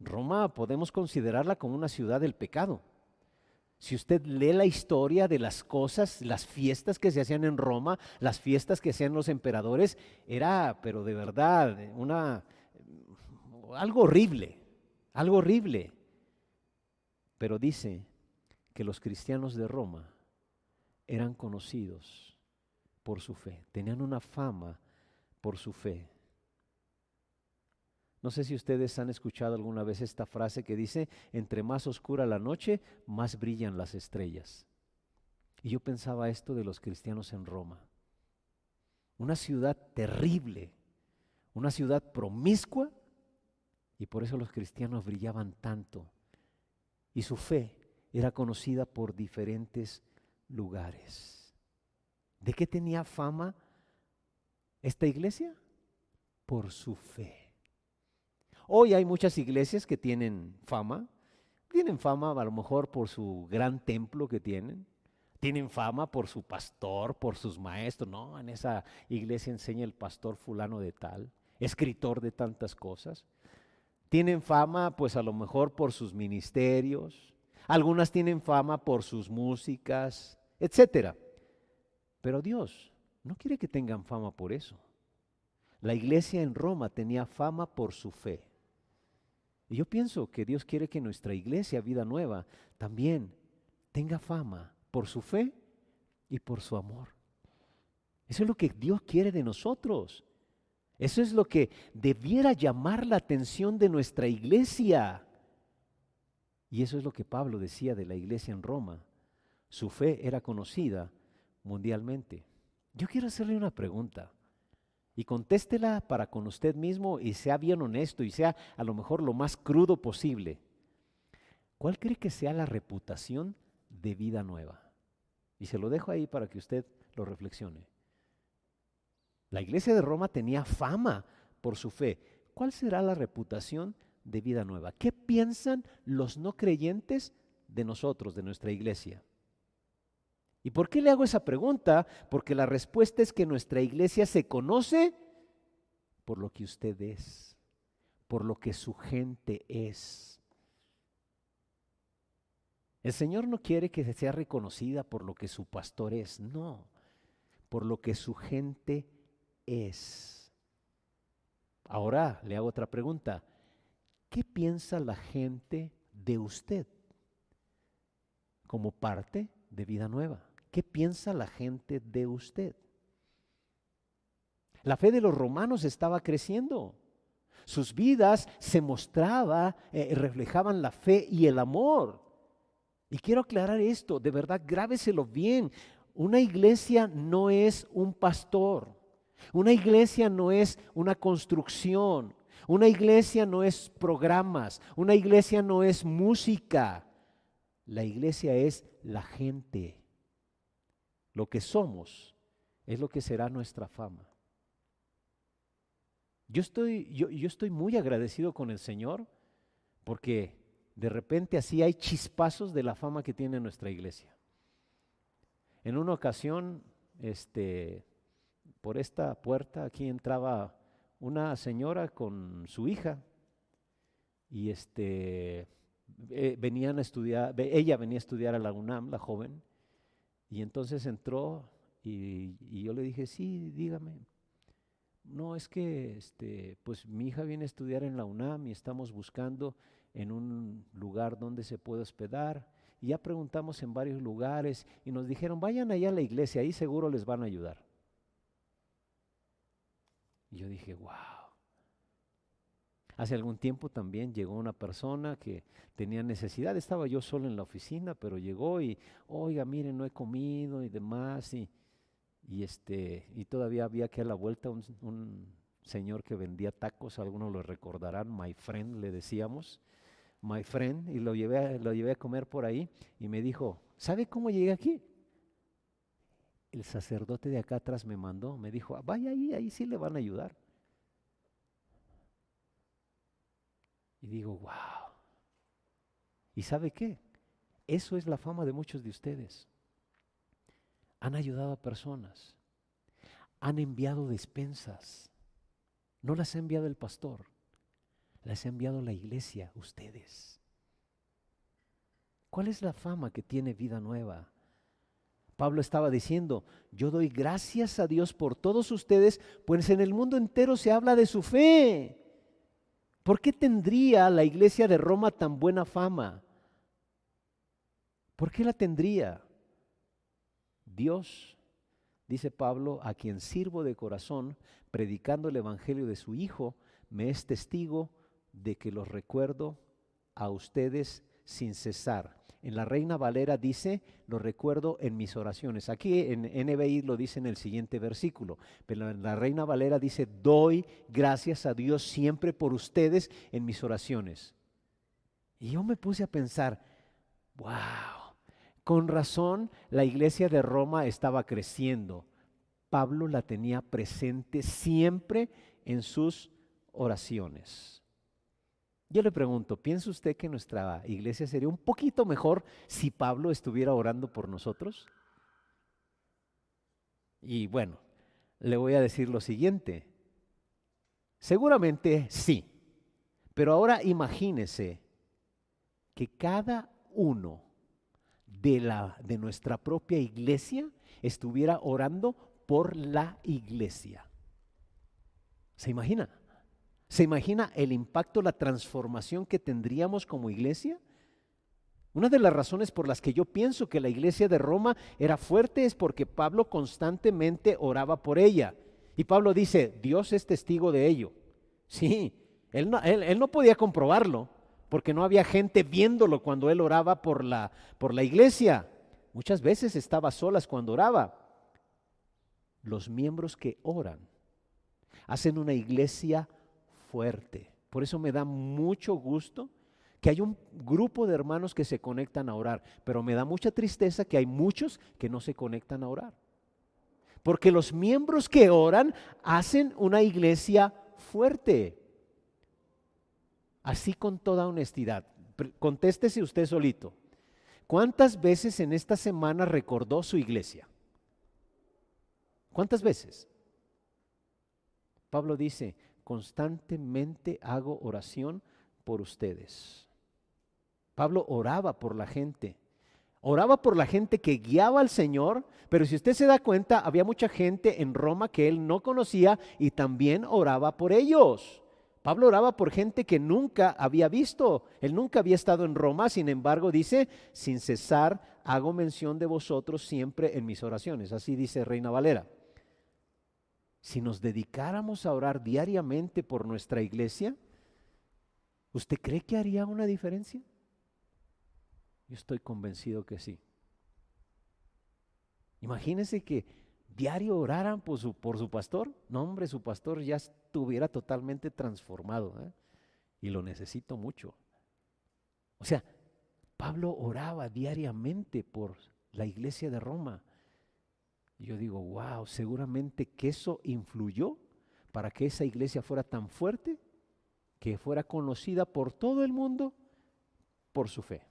Speaker 1: Roma podemos considerarla como una ciudad del pecado. Si usted lee la historia de las cosas, las fiestas que se hacían en Roma, las fiestas que hacían los emperadores, era, pero de verdad, algo horrible, algo horrible. Pero dice que los cristianos de Roma eran conocidos por su fe, tenían una fama por su fe. No sé si ustedes han escuchado alguna vez esta frase que dice: entre más oscura la noche, más brillan las estrellas. Y yo pensaba esto de los cristianos en Roma. Una ciudad terrible, una ciudad promiscua, y por eso los cristianos brillaban tanto. Y su fe era conocida por diferentes lugares. ¿De qué tenía fama esta iglesia? Por su fe. Hoy hay muchas iglesias que tienen fama a lo mejor por su gran templo que tienen fama por su pastor, por sus maestros. No, en esa iglesia enseña el pastor fulano de tal, escritor de tantas cosas. Tienen fama pues a lo mejor por sus ministerios, algunas tienen fama por sus músicas, etcétera. Pero Dios no quiere que tengan fama por eso. La iglesia en Roma tenía fama por su fe. Y yo pienso que Dios quiere que nuestra iglesia, Vida Nueva, también tenga fama por su fe y por su amor. Eso es lo que Dios quiere de nosotros. Eso es lo que debiera llamar la atención de nuestra iglesia. Y eso es lo que Pablo decía de la iglesia en Roma. Su fe era conocida mundialmente. Yo quiero hacerle una pregunta. Y contéstela para con usted mismo y sea bien honesto y sea a lo mejor lo más crudo posible. ¿Cuál cree que sea la reputación de Vida Nueva? Y se lo dejo ahí para que usted lo reflexione. La iglesia de Roma tenía fama por su fe. ¿Cuál será la reputación de Vida Nueva? ¿Qué piensan los no creyentes de nosotros, de nuestra iglesia? ¿Y por qué le hago esa pregunta? Porque la respuesta es que nuestra iglesia se conoce por lo que usted es, por lo que su gente es. El Señor no quiere que sea reconocida por lo que su pastor es, no, por lo que su gente es. Ahora le hago otra pregunta. ¿Qué piensa la gente de usted como parte de Vida Nueva? ¿Qué piensa la gente de usted? La fe de los romanos estaba creciendo. Sus vidas se reflejaban la fe y el amor. Y quiero aclarar esto, de verdad, grábeselo bien. Una iglesia no es un pastor. Una iglesia no es una construcción. Una iglesia no es programas. Una iglesia no es música. La iglesia es la gente. Lo que somos es lo que será nuestra fama. Yo estoy muy agradecido con el Señor porque de repente así hay chispazos de la fama que tiene nuestra iglesia. En una ocasión, por esta puerta aquí entraba una señora con su hija y venían a estudiar, ella venía a estudiar a la UNAM, la joven. Y entonces entró y yo le dije, sí, dígame. No, es que pues mi hija viene a estudiar en la UNAM y estamos buscando en un lugar donde se puede hospedar. Y ya preguntamos en varios lugares y nos dijeron, vayan allá a la iglesia, ahí seguro les van a ayudar. Y yo dije, wow. Hace algún tiempo también llegó una persona que tenía necesidad, estaba yo solo en la oficina, pero llegó y, oiga, miren, no he comido y demás, y todavía había aquí a la vuelta un señor que vendía tacos, algunos lo recordarán, my friend le decíamos, my friend, y lo llevé a comer por ahí, y me dijo, ¿sabe cómo llegué aquí? El sacerdote de acá atrás me mandó, me dijo, vaya ahí sí le van a ayudar. Y digo, wow. ¿Y sabe qué? Eso es la fama de muchos de ustedes. Han ayudado a personas, han enviado despensas. No las ha enviado el pastor, las ha enviado la iglesia, ustedes. ¿Cuál es la fama que tiene Vida Nueva? Pablo estaba diciendo, yo doy gracias a Dios por todos ustedes, pues en el mundo entero se habla de su fe. ¿Por qué tendría la iglesia de Roma tan buena fama? ¿Por qué la tendría? Dios, dice Pablo, a quien sirvo de corazón, predicando el evangelio de su Hijo, me es testigo de que los recuerdo a ustedes sin cesar. En la Reina Valera dice, lo recuerdo en mis oraciones. Aquí en NBI lo dice en el siguiente versículo, pero en la Reina Valera dice, doy gracias a Dios siempre por ustedes en mis oraciones. Y yo me puse a pensar, wow, con razón la iglesia de Roma estaba creciendo. Pablo la tenía presente siempre en sus oraciones. Yo le pregunto, ¿piensa usted que nuestra iglesia sería un poquito mejor si Pablo estuviera orando por nosotros? Y bueno, le voy a decir lo siguiente, seguramente sí, pero ahora imagínese que cada uno de nuestra propia iglesia estuviera orando por la iglesia. ¿Se imagina? ¿Se imagina el impacto, la transformación que tendríamos como iglesia? Una de las razones por las que yo pienso que la iglesia de Roma era fuerte es porque Pablo constantemente oraba por ella. Y Pablo dice, Dios es testigo de ello. Sí, él no podía comprobarlo porque no había gente viéndolo cuando él oraba por la iglesia. Muchas veces estaba a solas cuando oraba. Los miembros que oran hacen una iglesia fuerte. Por eso me da mucho gusto que hay un grupo de hermanos que se conectan a orar, pero me da mucha tristeza que hay muchos que no se conectan a orar. Porque los miembros que oran hacen una iglesia fuerte. Así con toda honestidad, contéstese usted solito. ¿Cuántas veces en esta semana recordó su iglesia? ¿Cuántas veces? Pablo dice, constantemente hago oración por ustedes. Pablo oraba por la gente que guiaba al Señor, pero si usted se da cuenta, había mucha gente en Roma que él no conocía y también oraba por ellos. Pablo oraba por gente que nunca había visto, él nunca había estado en Roma, sin embargo dice, sin cesar hago mención de vosotros siempre en mis oraciones, así dice Reina Valera. Si nos dedicáramos a orar diariamente por nuestra iglesia, ¿usted cree que haría una diferencia? Yo estoy convencido que sí. Imagínense que diario oraran por su pastor. No, hombre, su pastor ya estuviera totalmente transformado, ¿eh? Y lo necesito mucho. O sea, Pablo oraba diariamente por la iglesia de Roma. Y yo digo, wow, seguramente que eso influyó para que esa iglesia fuera tan fuerte, que fuera conocida por todo el mundo por su fe.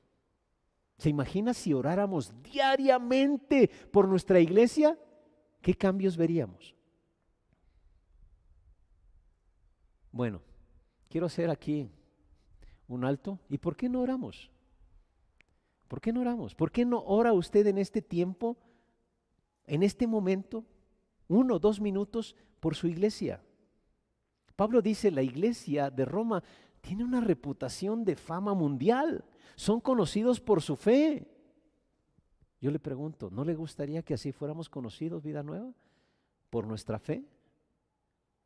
Speaker 1: ¿Se imagina si oráramos diariamente por nuestra iglesia? ¿Qué cambios veríamos? Bueno, quiero hacer aquí un alto. ¿Y por qué no oramos? ¿Por qué no oramos? ¿Por qué no ora usted en este tiempo, en este momento, 1 o 2 minutos por su iglesia? Pablo dice, la iglesia de Roma tiene una reputación de fama mundial. Son conocidos por su fe. Yo le pregunto, ¿no le gustaría que así fuéramos conocidos, Vida Nueva? ¿Por nuestra fe?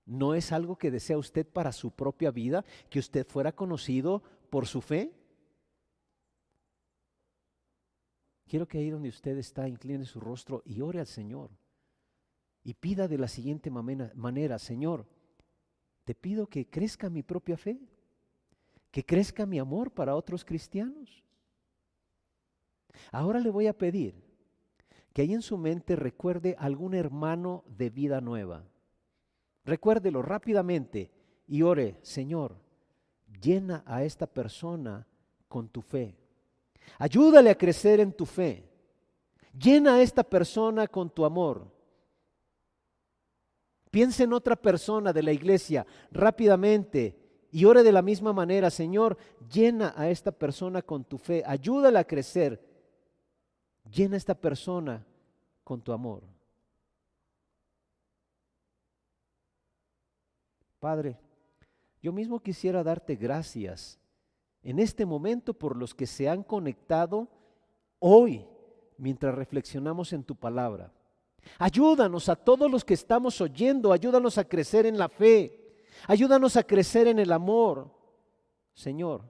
Speaker 1: ¿No es algo que desea usted para su propia vida, que usted fuera conocido por su fe? Quiero que ahí donde usted está, incline su rostro y ore al Señor. Y pida de la siguiente manera, Señor, te pido que crezca mi propia fe, que crezca mi amor para otros cristianos. Ahora le voy a pedir que ahí en su mente recuerde algún hermano de Vida Nueva. Recuérdelo rápidamente y ore, Señor, llena a esta persona con tu fe. Ayúdale a crecer en tu fe. Llena a esta persona con tu amor. Piensa en otra persona de la iglesia rápidamente y ore de la misma manera, Señor, llena a esta persona con tu fe, ayúdala a crecer, llena a esta persona con tu amor. Padre, yo mismo quisiera darte gracias en este momento por los que se han conectado hoy mientras reflexionamos en tu palabra. Ayúdanos a todos los que estamos oyendo, ayúdanos a crecer en la fe. Ayúdanos a crecer en el amor. Señor,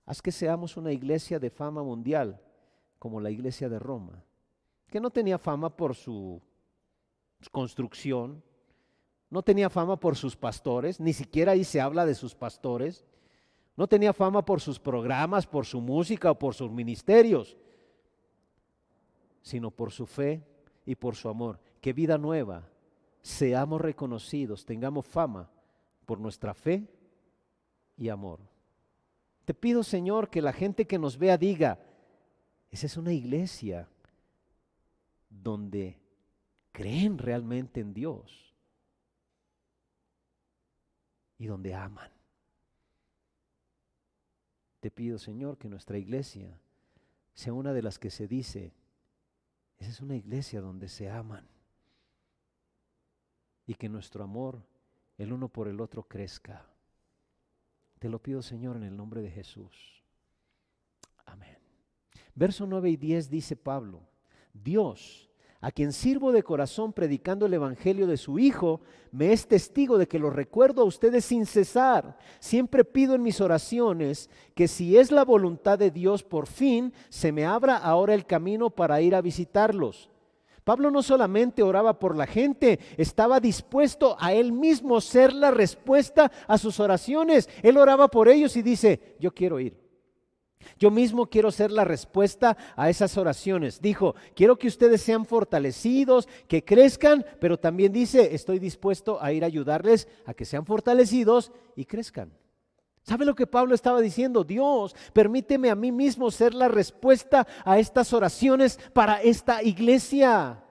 Speaker 1: haz que seamos una iglesia de fama mundial, como la iglesia de Roma, que no tenía fama por su construcción, no tenía fama por sus pastores, ni siquiera ahí se habla de sus pastores, no tenía fama por sus programas, por su música o por sus ministerios, sino por su fe y por su amor. Que Vida Nueva seamos reconocidos, tengamos fama por nuestra fe y amor. Te pido, Señor, que la gente que nos vea diga, esa es una iglesia donde creen realmente en Dios y donde aman. Te pido, Señor, que nuestra iglesia sea una de las que se dice, esa es una iglesia donde se aman, y que nuestro amor el uno por el otro crezca. Te lo pido, Señor, en el nombre de Jesús. Amén. Verso 9 y 10 dice Pablo, Dios, a quien sirvo de corazón predicando el evangelio de su Hijo, me es testigo de que lo recuerdo a ustedes sin cesar. Siempre pido en mis oraciones que si es la voluntad de Dios, por fin se me abra ahora el camino para ir a visitarlos. Pablo no solamente oraba por la gente, estaba dispuesto a él mismo ser la respuesta a sus oraciones. Él oraba por ellos y dice, yo quiero ir. Yo mismo quiero ser la respuesta a esas oraciones. Dijo, quiero que ustedes sean fortalecidos, que crezcan, pero también dice, estoy dispuesto a ir a ayudarles a que sean fortalecidos y crezcan. ¿Sabe lo que Pablo estaba diciendo? Dios, permíteme a mí mismo ser la respuesta a estas oraciones para esta iglesia.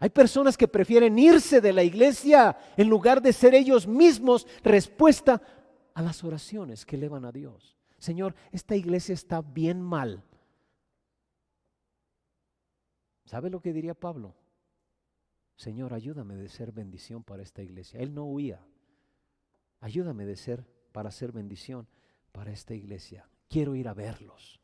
Speaker 1: Hay personas que prefieren irse de la iglesia en lugar de ser ellos mismos respuesta a las oraciones que elevan a Dios. Señor, esta iglesia está bien mal. ¿Sabe lo que diría Pablo? Señor, ayúdame de ser bendición para esta iglesia. Él no huía. Ayúdame para ser bendición para esta iglesia. Quiero ir a verlos.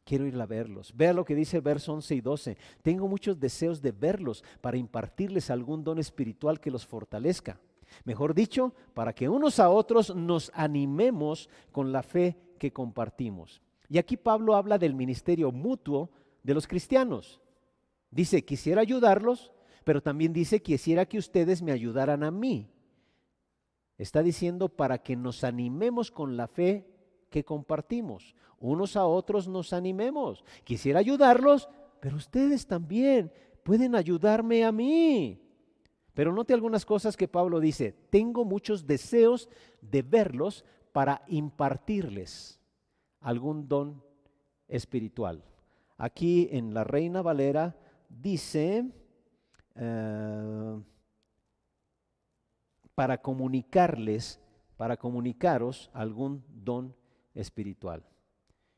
Speaker 1: Quiero ir a verlos. Vea lo que dice el verso 11 y 12. Tengo muchos deseos de verlos para impartirles algún don espiritual que los fortalezca. Mejor dicho, para que unos a otros nos animemos con la fe que compartimos. Y aquí Pablo habla del ministerio mutuo de los cristianos. Dice, quisiera ayudarlos, pero también dice, quisiera que ustedes me ayudaran a mí. Está diciendo para que nos animemos con la fe que compartimos. Unos a otros nos animemos. Quisiera ayudarlos, pero ustedes también pueden ayudarme a mí. Pero note algunas cosas que Pablo dice. Tengo muchos deseos de verlos para impartirles algún don espiritual. Aquí en la Reina Valera dice para comunicaros algún don espiritual.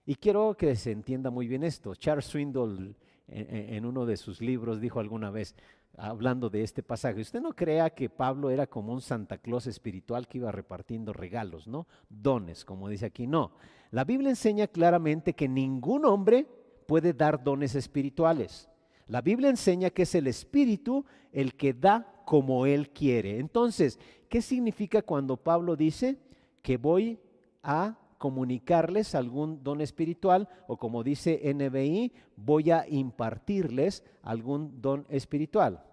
Speaker 1: Y quiero que se entienda muy bien esto. Charles Swindoll en uno de sus libros dijo alguna vez, hablando de este pasaje, usted no crea que Pablo era como un Santa Claus espiritual que iba repartiendo regalos, ¿no? Dones, como dice aquí, no. La Biblia enseña claramente que ningún hombre puede dar dones espirituales. La Biblia enseña que es el Espíritu el que da como Él quiere. Entonces, ¿qué significa cuando Pablo dice que voy a comunicarles algún don espiritual? O como dice NBI, voy a impartirles algún don espiritual.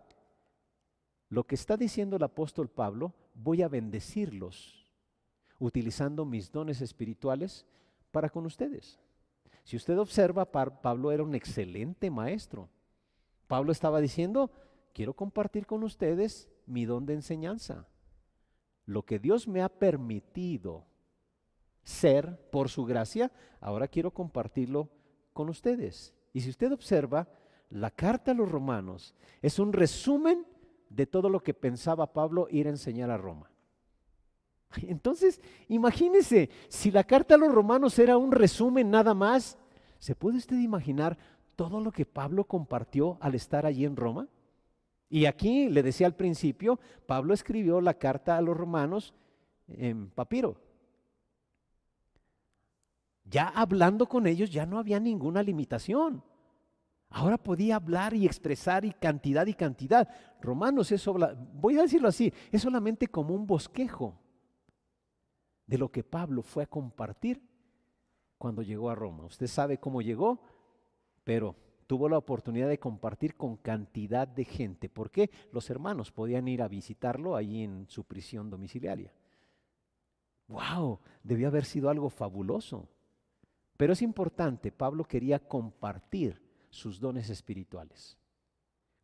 Speaker 1: Lo que está diciendo el apóstol Pablo, voy a bendecirlos utilizando mis dones espirituales para con ustedes. Si usted observa, Pablo era un excelente maestro. Pablo estaba diciendo, quiero compartir con ustedes mi don de enseñanza. Lo que Dios me ha permitido ser por su gracia, ahora quiero compartirlo con ustedes. Y si usted observa, la carta a los romanos es un resumen de todo lo que pensaba Pablo ir a enseñar a Roma. Entonces, imagínese, si la carta a los romanos era un resumen nada más, ¿se puede usted imaginar todo lo que Pablo compartió al estar allí en Roma? Y aquí, le decía al principio, Pablo escribió la carta a los romanos en papiro. Ya hablando con ellos ya no había ninguna limitación. Ahora podía hablar y expresar y cantidad y cantidad. Romanos es, voy a decirlo así, es solamente como un bosquejo de lo que Pablo fue a compartir cuando llegó a Roma. Usted sabe cómo llegó, pero tuvo la oportunidad de compartir con cantidad de gente, porque los hermanos podían ir a visitarlo allí en su prisión domiciliaria. ¡Wow! Debió haber sido algo fabuloso. Pero es importante, Pablo quería compartir sus dones espirituales.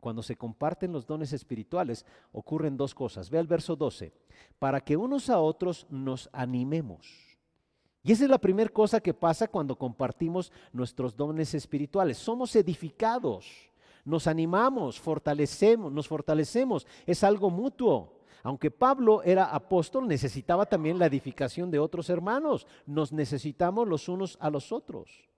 Speaker 1: Cuando se comparten los dones espirituales, ocurren dos cosas. Ve el verso 12. Para que unos a otros nos animemos. Y esa es la primera cosa que pasa cuando compartimos nuestros dones espirituales. Somos edificados, nos animamos, nos fortalecemos. Es algo mutuo. Aunque Pablo era apóstol, necesitaba también la edificación de otros hermanos. Nos necesitamos los unos a los otros.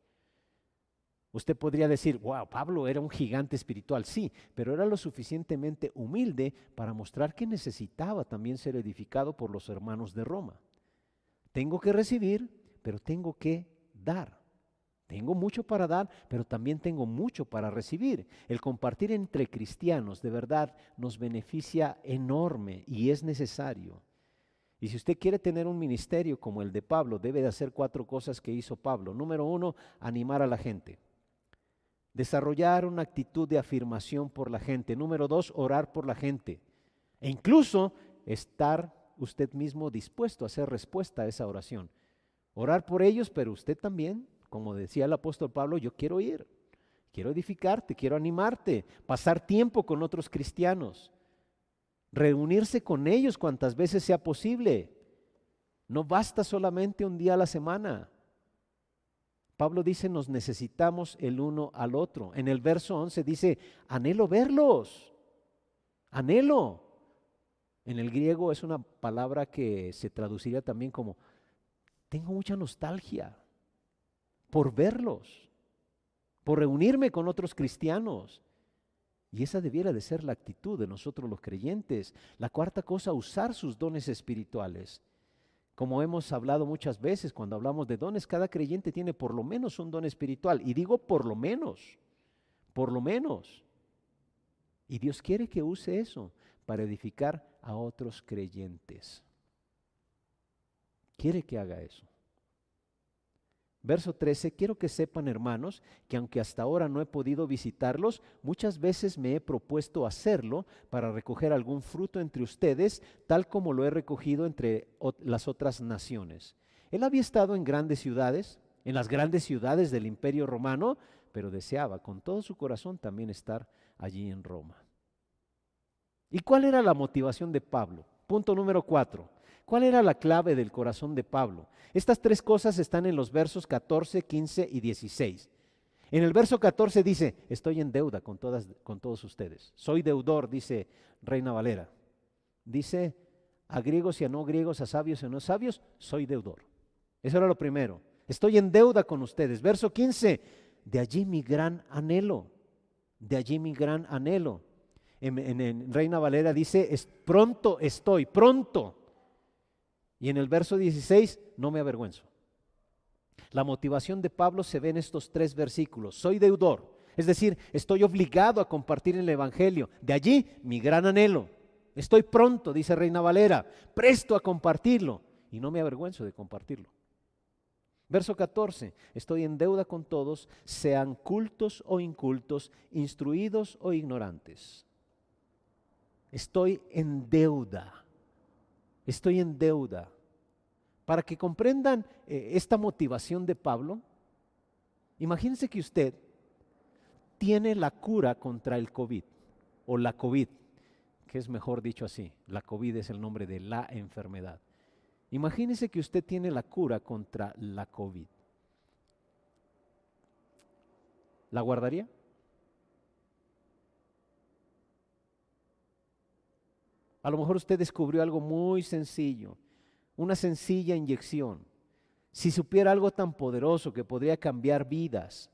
Speaker 1: Usted podría decir, wow, Pablo era un gigante espiritual. Sí, pero era lo suficientemente humilde para mostrar que necesitaba también ser edificado por los hermanos de Roma. Tengo que recibir, pero tengo que dar. Tengo mucho para dar, pero también tengo mucho para recibir. El compartir entre cristianos de verdad nos beneficia enorme y es necesario. Y si usted quiere tener un ministerio como el de Pablo, debe de hacer 4 cosas que hizo Pablo. Número 1, animar a la gente. Desarrollar una actitud de afirmación por la gente. Número 2, orar por la gente. E incluso estar usted mismo dispuesto a hacer respuesta a esa oración. Orar por ellos, pero usted también, como decía el apóstol Pablo, yo quiero ir, quiero edificarte, quiero animarte, pasar tiempo con otros cristianos, reunirse con ellos cuantas veces sea posible. No basta solamente un día a la semana. Pablo dice, nos necesitamos el uno al otro. En el verso 11 dice, anhelo verlos, anhelo. En el griego es una palabra que se traduciría también como, tengo mucha nostalgia por verlos, por reunirme con otros cristianos. Y esa debiera de ser la actitud de nosotros los creyentes. La cuarta cosa, usar sus dones espirituales. Como hemos hablado muchas veces, cuando hablamos de dones, cada creyente tiene por lo menos un don espiritual. Y digo por lo menos, por lo menos. Y Dios quiere que use eso para edificar a otros creyentes. Quiere que haga eso. Verso 13, quiero que sepan, hermanos, que aunque hasta ahora no he podido visitarlos, muchas veces me he propuesto hacerlo para recoger algún fruto entre ustedes, tal como lo he recogido entre las otras naciones. Él había estado en grandes ciudades, en las grandes ciudades del Imperio Romano, pero deseaba con todo su corazón también estar allí en Roma. ¿Y cuál era la motivación de Pablo? Punto número 4. ¿Cuál era la clave del corazón de Pablo? Estas 3 cosas están en los versos 14, 15 y 16. En el verso 14 dice, estoy en deuda con todos ustedes. Soy deudor, dice Reina Valera. Dice, a griegos y a no griegos, a sabios y a no sabios, soy deudor. Eso era lo primero. Estoy en deuda con ustedes. Verso 15, de allí mi gran anhelo. De allí mi gran anhelo. En Reina Valera dice, pronto estoy, pronto. Y en el verso 16, no me avergüenzo. La motivación de Pablo se ve en estos 3 versículos. Soy deudor, es decir, estoy obligado a compartir el evangelio. De allí mi gran anhelo. Estoy pronto, dice Reina Valera, presto a compartirlo. Y no me avergüenzo de compartirlo. Verso 14, estoy en deuda con todos, sean cultos o incultos, instruidos o ignorantes. Estoy en deuda. Estoy en deuda. Para que comprendan esta motivación de Pablo, imagínense que usted tiene la cura contra el COVID o la COVID, que es mejor dicho así, la COVID es el nombre de la enfermedad. Imagínense que usted tiene la cura contra la COVID. ¿La guardaría? A lo mejor usted descubrió algo muy sencillo, una sencilla inyección. Si supiera algo tan poderoso que podría cambiar vidas,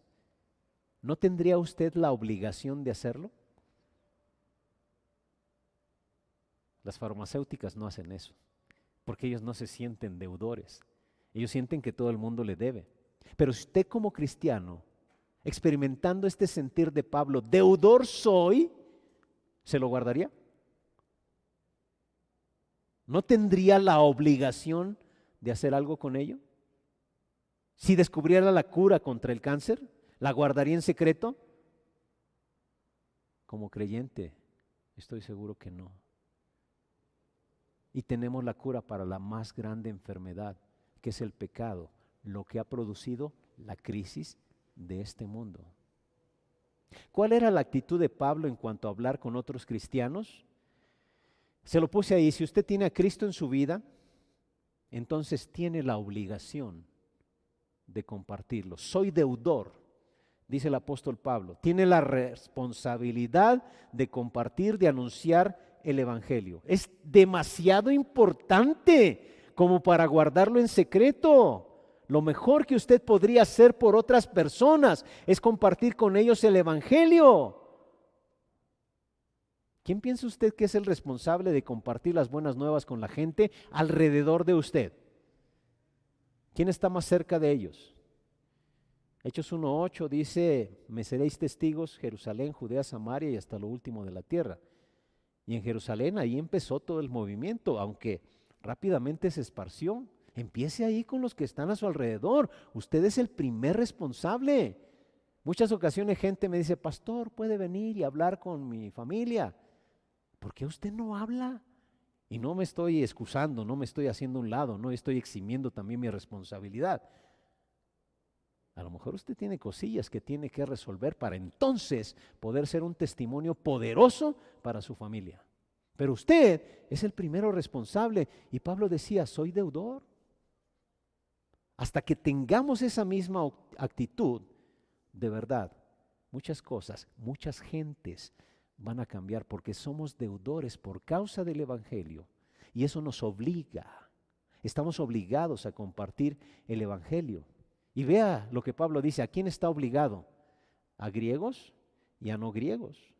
Speaker 1: ¿no tendría usted la obligación de hacerlo? Las farmacéuticas no hacen eso, porque ellos no se sienten deudores. Ellos sienten que todo el mundo le debe. Pero usted como cristiano, experimentando este sentir de Pablo, deudor soy, ¿se lo guardaría? ¿No tendría la obligación de hacer algo con ello? Si descubriera la cura contra el cáncer, ¿la guardaría en secreto? Como creyente, estoy seguro que no. Y tenemos la cura para la más grande enfermedad, que es el pecado, lo que ha producido la crisis de este mundo. ¿Cuál era la actitud de Pablo en cuanto a hablar con otros cristianos? Se lo puse ahí, si usted tiene a Cristo en su vida, entonces tiene la obligación de compartirlo. Soy deudor, dice el apóstol Pablo, tiene la responsabilidad de compartir, de anunciar el evangelio. Es demasiado importante como para guardarlo en secreto. Lo mejor que usted podría hacer por otras personas es compartir con ellos el evangelio. ¿Quién piensa usted que es el responsable de compartir las buenas nuevas con la gente alrededor de usted? ¿Quién está más cerca de ellos? Hechos 1:8 dice, me seréis testigos, Jerusalén, Judea, Samaria y hasta lo último de la tierra. Y en Jerusalén ahí empezó todo el movimiento, aunque rápidamente se esparció. Empiece ahí con los que están a su alrededor. Usted es el primer responsable. Muchas ocasiones gente me dice, pastor, ¿puede venir y hablar con mi familia? ¿Por qué usted no habla? Y no me estoy excusando, no me estoy haciendo a un lado, no estoy eximiendo también mi responsabilidad. A lo mejor usted tiene cosillas que tiene que resolver para entonces poder ser un testimonio poderoso para su familia. Pero usted es el primero responsable. Y Pablo decía, soy deudor. Hasta que tengamos esa misma actitud, de verdad, muchas cosas, muchas gentes van a cambiar porque somos deudores por causa del evangelio. Y eso nos obliga. Estamos obligados a compartir el evangelio. Y vea lo que Pablo dice, ¿a quién está obligado? ¿A griegos y a no griegos?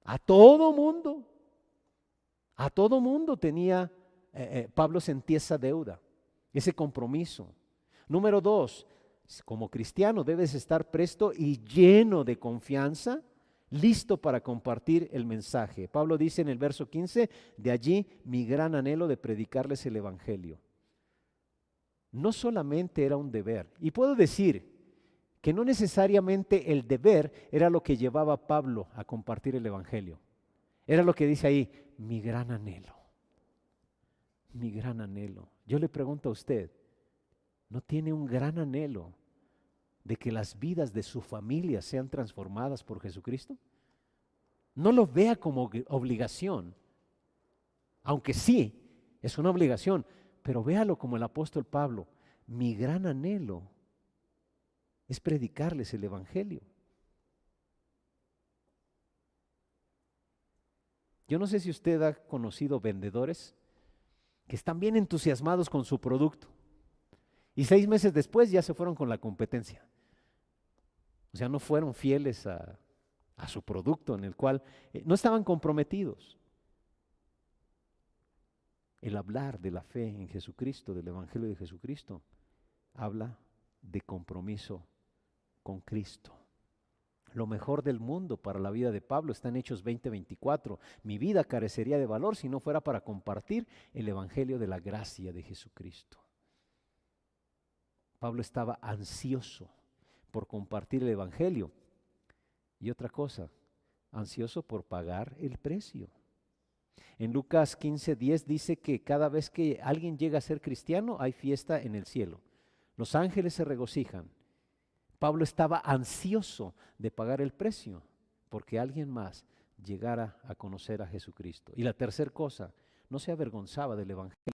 Speaker 1: A todo mundo. A todo mundo tenía, Pablo sentía esa deuda, ese compromiso. Número 2, como cristiano debes estar presto y lleno de confianza, listo para compartir el mensaje. Pablo dice en el verso 15, de allí mi gran anhelo de predicarles el evangelio. No solamente era un deber, y puedo decir que no necesariamente el deber era lo que llevaba a Pablo a compartir el evangelio. Era lo que dice ahí, mi gran anhelo, mi gran anhelo. Yo le pregunto a usted, ¿no tiene un gran anhelo de que las vidas de su familia sean transformadas por Jesucristo? No lo vea como obligación, aunque sí, es una obligación, pero véalo como el apóstol Pablo, mi gran anhelo es predicarles el evangelio. Yo no sé si usted ha conocido vendedores que están bien entusiasmados con su producto y 6 meses después ya se fueron con la competencia. O sea, no fueron fieles a su producto en el cual no estaban comprometidos. El hablar de la fe en Jesucristo, del evangelio de Jesucristo, habla de compromiso con Cristo. Lo mejor del mundo para la vida de Pablo está en Hechos 20:24. Mi vida carecería de valor si no fuera para compartir el evangelio de la gracia de Jesucristo. Pablo estaba ansioso por compartir el evangelio. Y otra cosa, ansioso por pagar el precio. En Lucas 15:10 dice que cada vez que alguien llega a ser cristiano hay fiesta en el cielo. Los ángeles se regocijan. Pablo estaba ansioso de pagar el precio porque alguien más llegara a conocer a Jesucristo. Y la tercera cosa, no se avergonzaba del evangelio.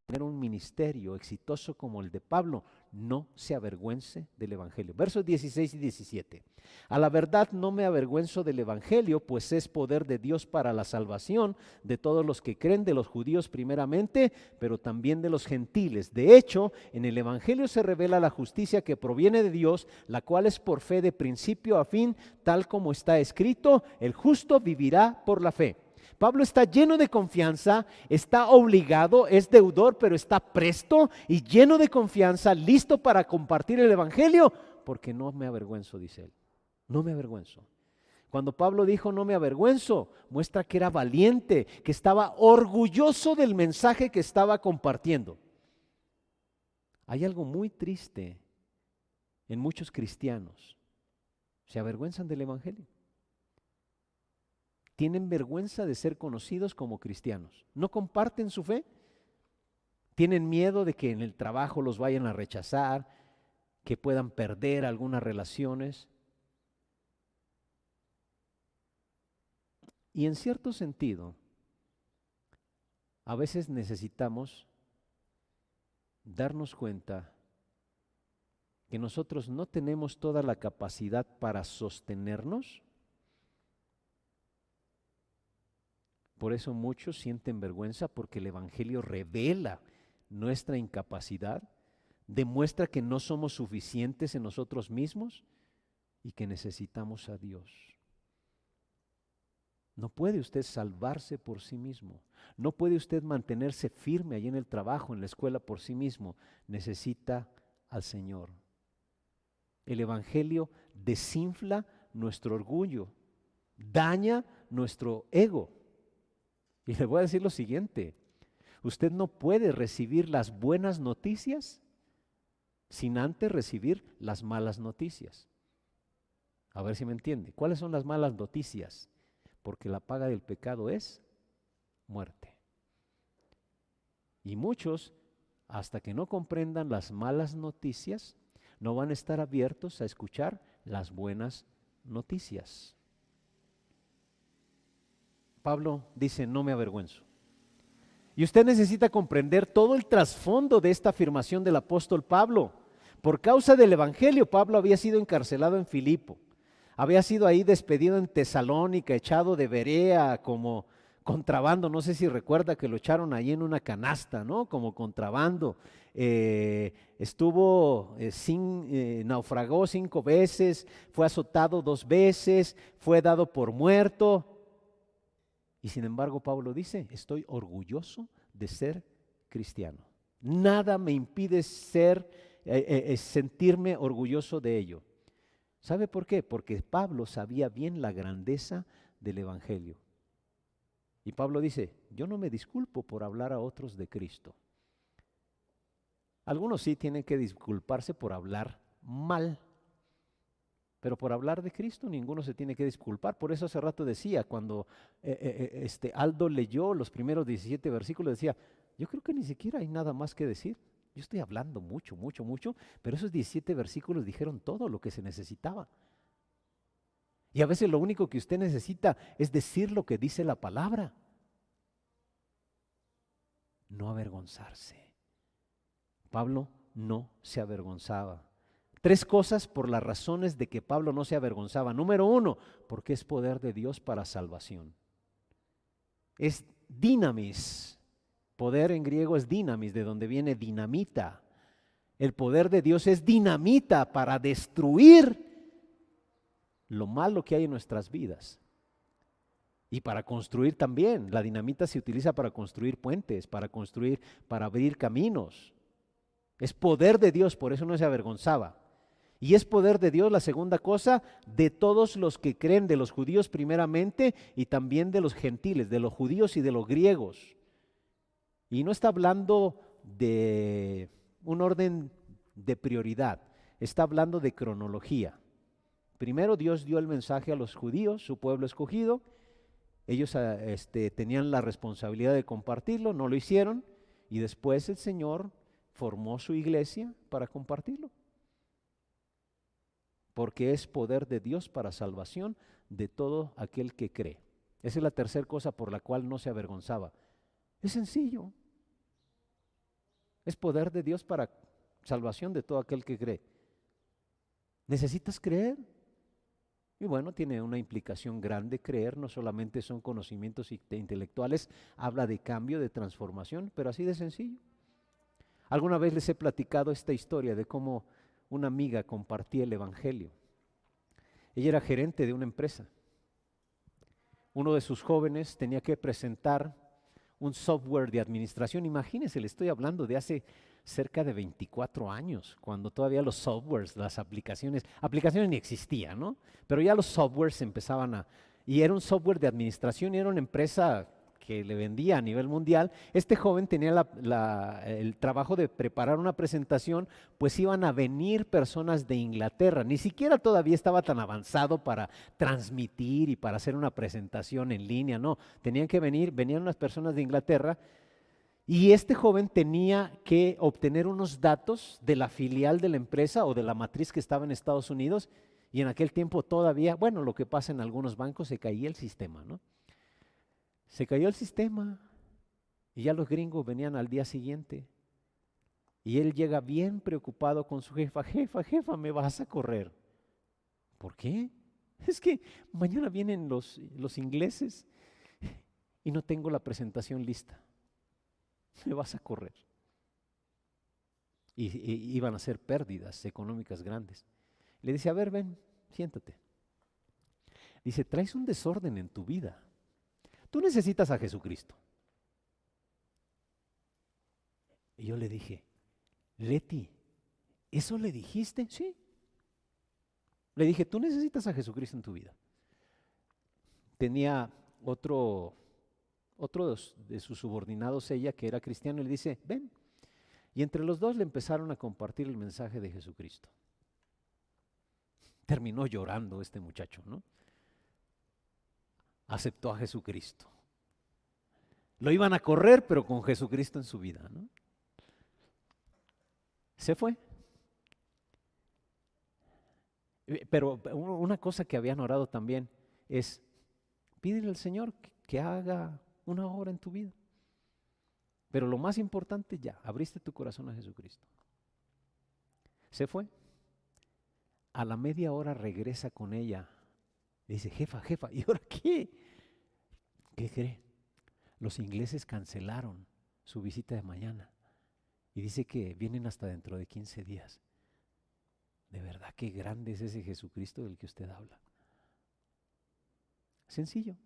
Speaker 1: Tener un ministerio exitoso como el de Pablo, no se avergüence del evangelio. Versos 16 y 17. A la verdad no me avergüenzo del evangelio, pues es poder de Dios para la salvación de todos los que creen, de los judíos primeramente, pero también de los gentiles. De hecho, en el evangelio se revela la justicia que proviene de Dios, la cual es por fe de principio a fin, tal como está escrito, el justo vivirá por la fe. Pablo está lleno de confianza, está obligado, es deudor, pero está presto y lleno de confianza, listo para compartir el evangelio, porque no me avergüenzo, dice él, no me avergüenzo. Cuando Pablo dijo no me avergüenzo, muestra que era valiente, que estaba orgulloso del mensaje que estaba compartiendo. Hay algo muy triste en muchos cristianos, se avergüenzan del evangelio. Tienen vergüenza de ser conocidos como cristianos. No comparten su fe. Tienen miedo de que en el trabajo los vayan a rechazar, que puedan perder algunas relaciones. Y en cierto sentido, a veces necesitamos darnos cuenta que nosotros no tenemos toda la capacidad para sostenernos. Por eso muchos sienten vergüenza, porque el Evangelio revela nuestra incapacidad, demuestra que no somos suficientes en nosotros mismos y que necesitamos a Dios. No puede usted salvarse por sí mismo, no puede usted mantenerse firme allí en el trabajo, en la escuela por sí mismo, necesita al Señor. El Evangelio desinfla nuestro orgullo, daña nuestro ego. Y le voy a decir lo siguiente: usted no puede recibir las buenas noticias sin antes recibir las malas noticias. A ver si me entiende. ¿Cuáles son las malas noticias? Porque la paga del pecado es muerte. Y muchos, hasta que no comprendan las malas noticias, no van a estar abiertos a escuchar las buenas noticias. Pablo dice: no me avergüenzo. Y usted necesita comprender todo el trasfondo de esta afirmación del apóstol Pablo. Por causa del Evangelio, Pablo había sido encarcelado en Filipo, había sido ahí despedido en Tesalónica, echado de Berea como contrabando. No sé si recuerda que lo echaron ahí en una canasta, ¿no? Como contrabando. Naufragó 5 veces, fue azotado 2 veces, fue dado por muerto. Y sin embargo Pablo dice: estoy orgulloso de ser cristiano. Nada me impide sentirme orgulloso de ello. ¿Sabe por qué? Porque Pablo sabía bien la grandeza del Evangelio. Y Pablo dice: yo no me disculpo por hablar a otros de Cristo. Algunos sí tienen que disculparse por hablar mal, pero por hablar de Cristo ninguno se tiene que disculpar. Por eso hace rato decía, cuando Aldo leyó los primeros 17 versículos, decía: yo creo que ni siquiera hay nada más que decir. Yo estoy hablando mucho, pero esos 17 versículos dijeron todo lo que se necesitaba. Y a veces lo único que usted necesita es decir lo que dice la palabra. No avergonzarse. Pablo no se avergonzaba. 3 cosas por las razones de que Pablo no se avergonzaba. Número 1, porque es poder de Dios para salvación. Es dinamis. Poder en griego es dinamis, de donde viene dinamita. El poder de Dios es dinamita para destruir lo malo que hay en nuestras vidas. Y para construir también. La dinamita se utiliza para construir puentes, para abrir caminos. Es poder de Dios, por eso no se avergonzaba. Y es poder de Dios, la segunda cosa, de todos los que creen, de los judíos primeramente y también de los gentiles, de los judíos y de los griegos. Y no está hablando de un orden de prioridad, está hablando de cronología. Primero Dios dio el mensaje a los judíos, su pueblo escogido. Ellos tenían la responsabilidad de compartirlo, no lo hicieron, y después el Señor formó su iglesia para compartirlo. Porque es poder de Dios para salvación de todo aquel que cree. Esa es la tercera cosa por la cual no se avergonzaba. Es sencillo. Es poder de Dios para salvación de todo aquel que cree. ¿Necesitas creer? Y bueno, tiene una implicación grande creer, no solamente son conocimientos intelectuales, habla de cambio, de transformación, pero así de sencillo. Alguna vez les he platicado esta historia de cómo una amiga compartía el Evangelio. Ella era gerente de una empresa. Uno de sus jóvenes tenía que presentar un software de administración. Imagínense, le estoy hablando de hace cerca de 24 años, cuando todavía los softwares, las aplicaciones ni existían, ¿no? Pero ya los softwares empezaban y era un software de administración y era una empresa que le vendía a nivel mundial. Este joven tenía el trabajo de preparar una presentación, pues iban a venir personas de Inglaterra, ni siquiera todavía estaba tan avanzado para transmitir y para hacer una presentación en línea, no, venían unas personas de Inglaterra y este joven tenía que obtener unos datos de la filial de la empresa o de la matriz que estaba en Estados Unidos y en aquel tiempo todavía, bueno, lo que pasa en algunos bancos, se caía el sistema, ¿no? Se cayó el sistema y ya los gringos venían al día siguiente. Y él llega bien preocupado con su jefa. Jefa, me vas a correr. ¿Por qué? Es que mañana vienen los ingleses y no tengo la presentación lista. Me vas a correr. Y iban a ser pérdidas económicas grandes. Le dice, a ver, ven, siéntate. Dice, traes un desorden en tu vida. Tú necesitas a Jesucristo. Y yo le dije, Leti, ¿eso le dijiste? Sí. Le dije, tú necesitas a Jesucristo en tu vida. Tenía otro de sus subordinados, ella que era cristiano, y le dice, ven. Y entre los dos le empezaron a compartir el mensaje de Jesucristo. Terminó llorando este muchacho, ¿no? Aceptó a Jesucristo. Lo iban a correr, pero con Jesucristo en su vida, ¿no? Se fue. Pero una cosa que habían orado también es, pídele al Señor que haga una obra en tu vida. Pero lo más importante ya, abriste tu corazón a Jesucristo. Se fue. A la media hora regresa con ella. Le dice, jefa, ¿y ahora qué? ¿Qué cree? Los ingleses cancelaron su visita de mañana. Y dice que vienen hasta dentro de 15 días. De verdad, qué grande es ese Jesucristo del que usted habla. Sencillo.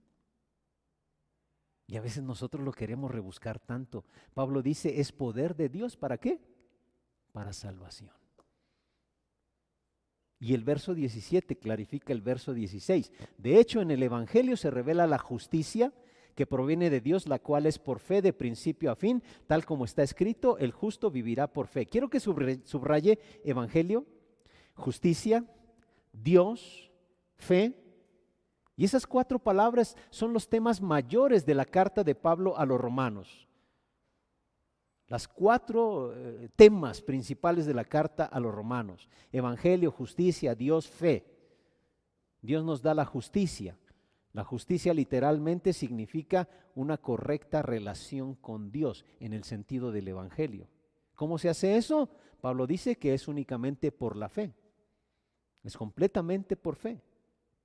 Speaker 1: Y a veces nosotros lo queremos rebuscar tanto. Pablo dice, es poder de Dios, ¿para qué? Para salvación. Y el verso 17 clarifica el verso 16. De hecho, en el Evangelio se revela la justicia que proviene de Dios, la cual es por fe de principio a fin, tal como está escrito, el justo vivirá por fe. Quiero que subraye Evangelio, justicia, Dios, fe. Y esas 4 palabras son los temas mayores de la carta de Pablo a los romanos. Las 4 temas principales de la carta a los romanos: Evangelio, justicia, Dios, fe. Dios nos da la justicia. La justicia literalmente significa una correcta relación con Dios en el sentido del Evangelio. ¿Cómo se hace eso? Pablo dice que es únicamente por la fe. Es completamente por fe.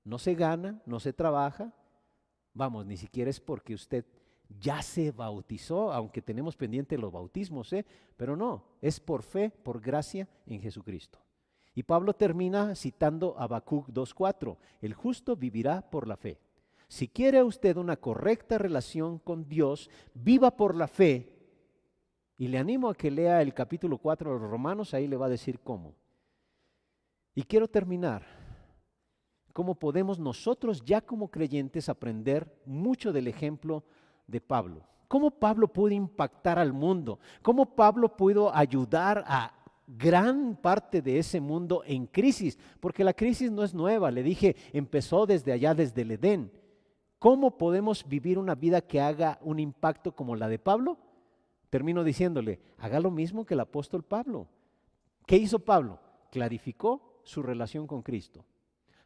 Speaker 1: No se gana, no se trabaja. Vamos, ni siquiera es porque usted ya se bautizó, aunque tenemos pendiente los bautismos, pero no, es por fe, por gracia en Jesucristo. Y Pablo termina citando Habacuc 2:4, el justo vivirá por la fe. Si quiere usted una correcta relación con Dios, viva por la fe. Y le animo a que lea el capítulo 4 de los Romanos, ahí le va a decir cómo. Y quiero terminar. ¿Cómo podemos nosotros ya como creyentes aprender mucho del ejemplo de Pablo? ¿Cómo Pablo pudo impactar al mundo? ¿Cómo Pablo pudo ayudar a gran parte de ese mundo en crisis? Porque la crisis no es nueva, le dije, empezó desde allá, desde el Edén. ¿Cómo podemos vivir una vida que haga un impacto como la de Pablo? Termino diciéndole, haga lo mismo que el apóstol Pablo. ¿Qué hizo Pablo? Clarificó su relación con Cristo.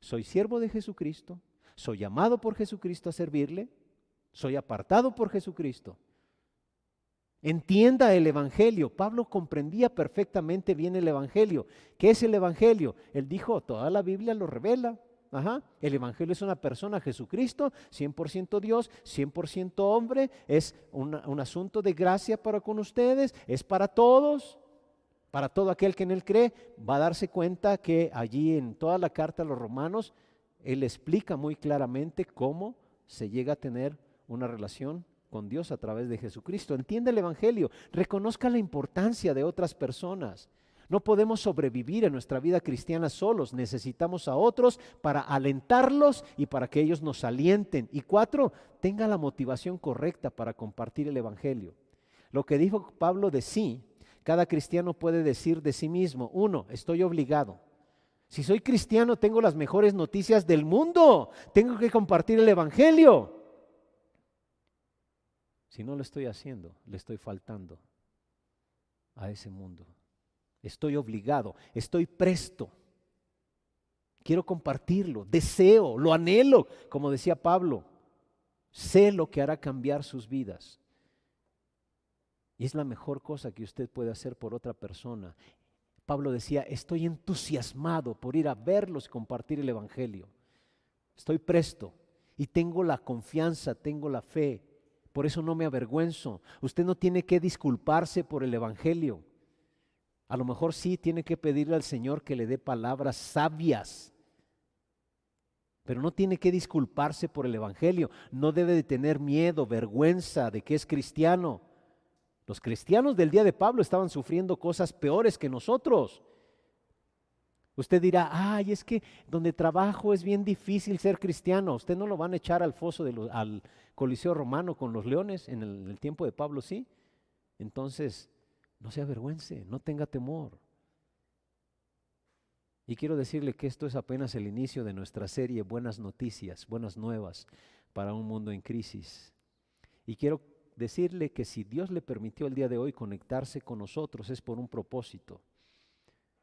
Speaker 1: Soy siervo de Jesucristo, soy llamado por Jesucristo a servirle, soy apartado por Jesucristo. Entienda el Evangelio. Pablo comprendía perfectamente bien el Evangelio. ¿Qué es el Evangelio? Él dijo, toda la Biblia lo revela. El Evangelio es una persona, Jesucristo, 100% Dios, 100% hombre, es un asunto de gracia para con ustedes, es para todos. Para todo aquel que en él cree, va a darse cuenta que allí en toda la carta a los romanos, él explica muy claramente cómo se llega a tener una relación con Dios a través de Jesucristo. Entiende el Evangelio, reconozca la importancia de otras personas. No podemos sobrevivir en nuestra vida cristiana solos, necesitamos a otros para alentarlos y para que ellos nos alienten. Y 4, tenga la motivación correcta para compartir el Evangelio. Lo que dijo Pablo de sí, cada cristiano puede decir de sí mismo: 1, estoy obligado. Si soy cristiano, tengo las mejores noticias del mundo. Tengo que compartir el Evangelio. Si no lo estoy haciendo, le estoy faltando a ese mundo. Estoy obligado, estoy presto. Quiero compartirlo, deseo, lo anhelo, como decía Pablo. Sé lo que hará cambiar sus vidas. Y es la mejor cosa que usted puede hacer por otra persona. Pablo decía, estoy entusiasmado por ir a verlos y compartir el evangelio. Estoy presto y tengo la confianza, tengo la fe. Por eso no me avergüenzo. Usted no tiene que disculparse por el evangelio. A lo mejor sí tiene que pedirle al Señor que le dé palabras sabias, pero no tiene que disculparse por el evangelio. No debe de tener miedo, vergüenza de que es cristiano. Los cristianos del día de Pablo estaban sufriendo cosas peores que nosotros. Usted dirá, ay, es que donde trabajo es bien difícil ser cristiano. Usted no lo van a echar al foso, al Coliseo Romano con los leones en el tiempo de Pablo, ¿sí? Entonces, no se avergüence, no tenga temor. Y quiero decirle que esto es apenas el inicio de nuestra serie Buenas Noticias, Buenas Nuevas para un mundo en crisis. Y quiero decirle que si Dios le permitió el día de hoy conectarse con nosotros es por un propósito.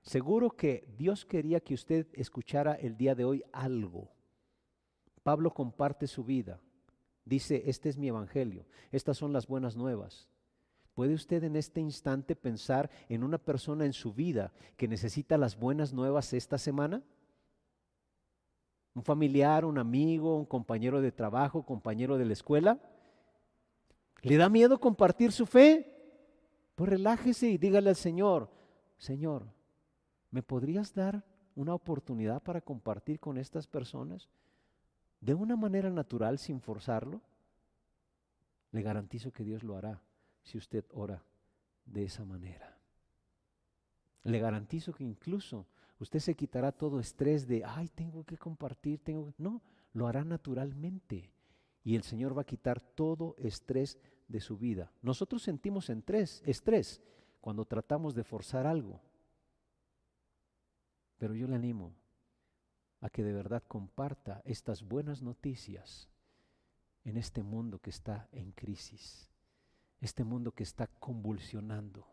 Speaker 1: Seguro que Dios quería que usted escuchara el día de hoy algo. Pablo comparte su vida. Dice, este es mi evangelio, estas son las buenas nuevas. ¿Puede usted en este instante pensar en una persona en su vida que necesita las buenas nuevas esta semana? ¿Un familiar, un amigo, un compañero de trabajo, compañero de la escuela? ¿Le da miedo compartir su fe? Pues relájese y dígale al Señor, Señor, ¿me podrías dar una oportunidad para compartir con estas personas de una manera natural sin forzarlo? Le garantizo que Dios lo hará si usted ora de esa manera. Le garantizo que incluso usted se quitará todo estrés de, ay, tengo que compartir, No, lo hará naturalmente y el Señor va a quitar todo estrés de su vida. Nosotros sentimos estrés cuando tratamos de forzar algo, pero yo le animo a que de verdad comparta estas buenas noticias en este mundo que está en crisis, este mundo que está convulsionando.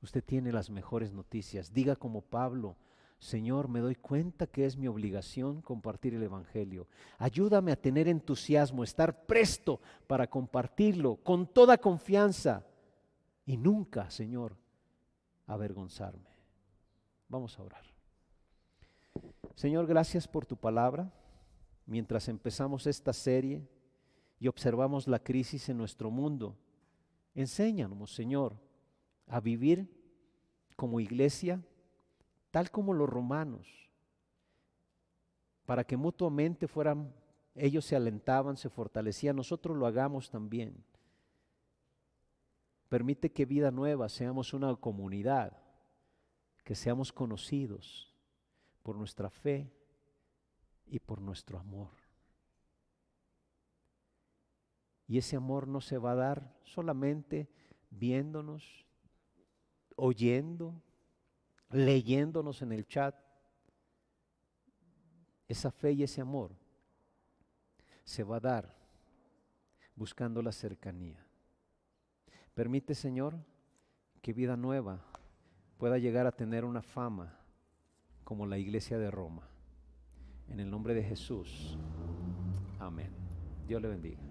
Speaker 1: Usted tiene las mejores noticias. Diga como Pablo, Señor, me doy cuenta que es mi obligación compartir el evangelio. Ayúdame a tener entusiasmo, estar presto para compartirlo con toda confianza y nunca, Señor, avergonzarme. Vamos a orar. Señor, gracias por tu palabra. Mientras empezamos esta serie y observamos la crisis en nuestro mundo, enséñanos, Señor, a vivir como iglesia, tal como los romanos, para que mutuamente ellos se alentaban, se fortalecían, nosotros lo hagamos también. Permite que Vida Nueva seamos una comunidad, que seamos conocidos por nuestra fe y por nuestro amor. Y ese amor no se va a dar solamente viéndonos, oyendo, leyéndonos en el chat. Esa fe y ese amor se va a dar buscando la cercanía. Permite, Señor, que Vida Nueva pueda llegar a tener una fama como la iglesia de Roma. En el nombre de Jesús. Amén. Dios le bendiga.